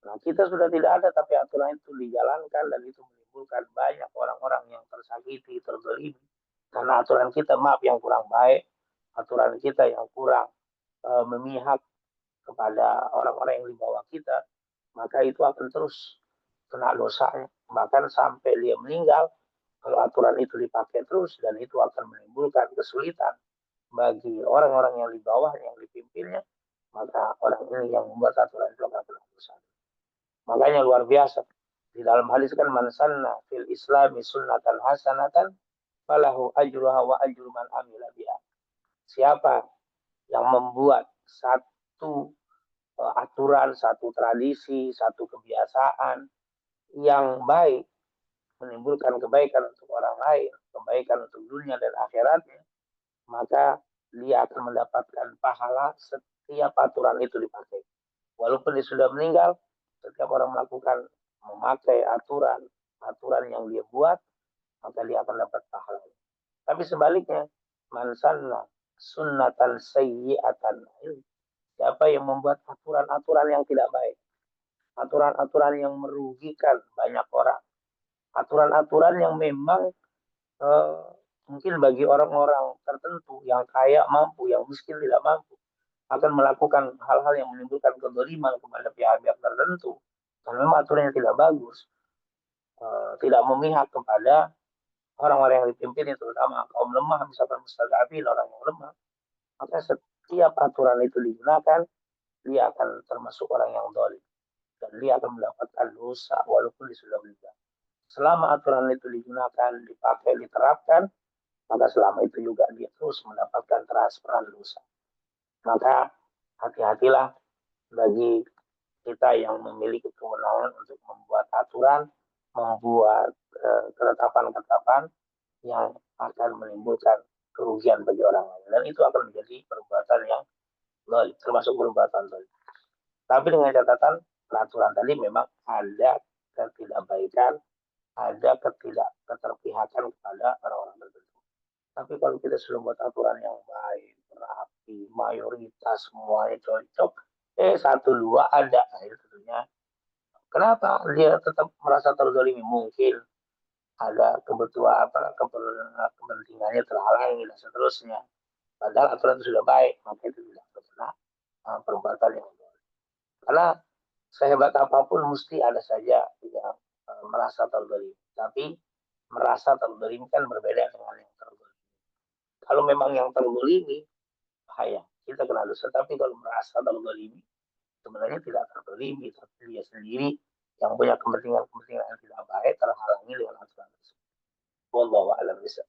Nah, kita sudah tidak ada, tapi aturan itu dijalankan, dan itu menimbulkan banyak orang-orang yang tersakiti, terzalimi. Karena aturan kita, maaf, yang kurang baik, aturan kita yang kurang memihak kepada orang-orang yang di bawah kita, maka itu akan terus kena dosanya. Bahkan sampai dia meninggal, kalau aturan itu dipakai terus, dan itu akan menimbulkan kesulitan bagi orang-orang yang di bawah, yang dipimpinnya, maka orang ini yang membuat aturan itu akan kena dosa. Makanya luar biasa. Di dalam hadis kan, man sanna fil islami sunnatan hasanatan falahu ajruha wa ajru man amila biha. Siapa yang membuat satu aturan, satu tradisi, satu kebiasaan yang baik, menimbulkan kebaikan untuk orang lain, kebaikan untuk dunia dan akhiratnya, maka dia akan mendapatkan pahala setiap aturan itu dipakai. Walaupun dia sudah meninggal, setiap orang memakai aturan yang dia buat, maka dia akan dapat pahala. Tapi sebaliknya, man sanna sunnatan sayyi'atan, siapa yang membuat aturan-aturan yang tidak baik, aturan-aturan yang merugikan banyak orang, aturan-aturan yang memang eh, mungkin bagi orang-orang tertentu yang kaya mampu, yang miskin tidak mampu, akan melakukan hal-hal yang menimbulkan kezaliman kepada pihak-pihak tertentu, karena memang aturannya tidak bagus, tidak memihak kepada orang-orang yang dipimpin, terutama kaum lemah, misalkan mustadafin, orang yang lemah, maka setiap aturan itu digunakan, dia akan termasuk orang yang zalim, dan dia akan mendapatkan dosa walaupun dia sudah meninggal. Selama aturan itu digunakan, dipakai, diterapkan, maka selama itu juga dia terus mendapatkan transferan dosa. Maka hati-hatilah bagi kita yang memiliki kewenangan untuk membuat aturan, membuat ketetapan-ketetapan yang akan menimbulkan kerugian bagi orang lain, dan itu akan menjadi perbuatan yang zalim, termasuk perbuatan zalim. Tapi dengan catatan, peraturan tadi memang ada ketidakbaikan, ada keterpihakan kepada orang-orang tertentu. Tapi kalau kita sudah buat aturan yang baik, rapi, mayoritas semuanya cocok, satu dua ada, nah, itu tentunya. Kenapa dia tetap merasa terzalimi? Mungkin ada kebutuhan kepentingannya terhalangi dan seterusnya. Padahal aturan itu sudah baik, maka itu tidak pernah perbuatan yang boleh. Karena sehebat apapun mesti ada saja yang merasa terzalimi. Tapi merasa terzalimi kan berbeda dengan yang terzalimi. Kalau memang yang terzalimi, bahaya, kita kena dosa. Tapi kalau merasa terzalimi, sebenarnya tidak terzalimi, tapi dia sendiri yang punya kepentingan yang tidak baik terhalangi dengan aturan tersebut. Wallahu a'lam bishawab.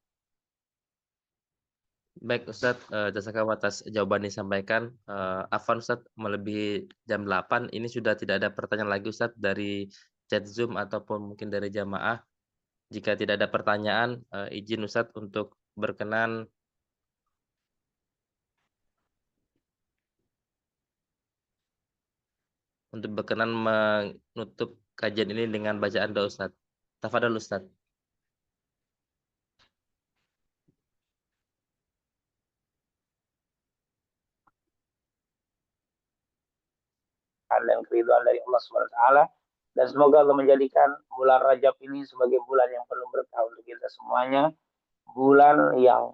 Baik Ustadz, jazakallahu atas jawaban yang disampaikan. Afwan Ustadz, melebihi jam 8, ini sudah tidak ada pertanyaan lagi Ustadz dari chat Zoom ataupun mungkin dari jamaah. Jika tidak ada pertanyaan, izin Ustadz untuk berkenan menutup kajian ini dengan bacaan doa Ustadz. Tafadhol Ustadz. Dan keridhaan dari Allah Subhanahu wa taala, dan semoga Allah menjadikan bulan Rajab ini sebagai bulan yang penuh berkah untuk kita semuanya, bulan yang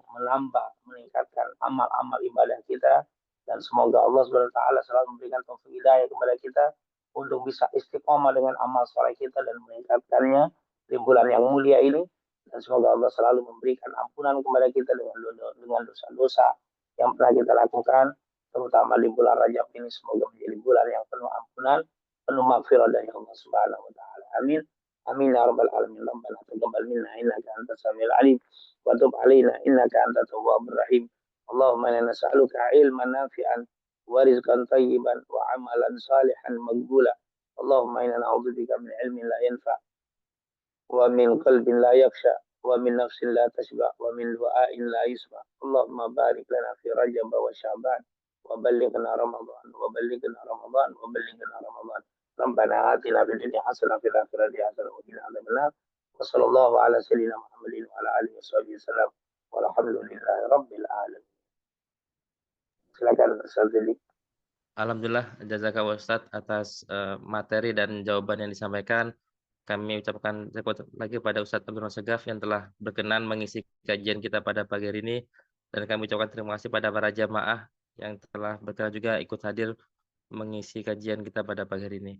meningkatkan amal-amal ibadah kita, dan semoga Allah Subhanahu wa taala selalu memberikan taufik hidayah kepada kita untuk bisa istiqomah dengan amal soleh kita dan meningkatkannya di bulan yang mulia ini, dan semoga Allah selalu memberikan ampunan kepada kita dengan dosa-dosa yang pernah kita lakukan, terutama di bulan Rajab ini. Semoga menjadi bulan yang penuh ampunan, penuh maghfirah dari Allah Subhanahu wa taala. Amin. Amin ya rabbal alamin. Rabbana taqabbal minna innaka antas samiul alim wa tub alaina innaka antat tawwabur rahim. Allahumma inna nas'aluka ilman nafi'an wa rizqan thayyiban wa amalan salihan maqbula. Allahumma inna na'udzubika min ilmin la yanfa' wa min qalbin la yakhsha wa min nafsin la tashba wa min du'ain la yusma. Allahumma barik lana fi Rajab wa Sya'ban وبلغنا رمضان وبلغنا رمضان وبلغنا رمضان. ربنا آتنا في الدنيا حسنة وفي الآخرة حسنة وقنا عذاب النار. وصلى الله على سيدنا محمد وعلى آله وصحبه وسلم والحمد لله رب العالمين. Silakan Ustaz Dili. Alhamdulillah, jazakallahu Ustadz atas materi dan jawaban yang disampaikan. Kami ucapkan lagi pada Ustadz Abdul Segaf yang telah berkenan mengisi kajian kita pada pagi hari ini, dan kami ucapkan terima kasih pada para jamaah yang telah berkenan juga ikut hadir mengisi kajian kita pada pagi hari ini.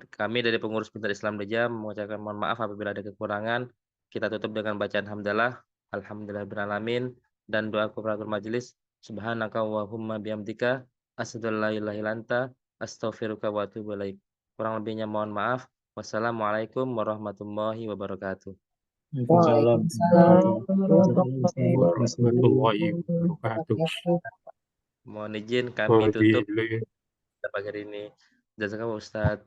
Kami dari pengurus Bintang Islam Dejam mengucapkan mohon maaf apabila ada kekurangan. Kita tutup dengan bacaan hamdalah, alhamdulillahirrahmanirrahim, dan doa kafaratul majelis. Subhanaka Allahumma bihamdika asyhadu an la ilaha illa anta astaghfiruka wa atubu ilaik. Kurang lebihnya mohon maaf. Wassalamualaikum warahmatullahi wabarakatuh. Warahmatullahi wabarakatuh. Mohon izin kami tutup pada pagi hari ini. Jazakallahu Ustadz.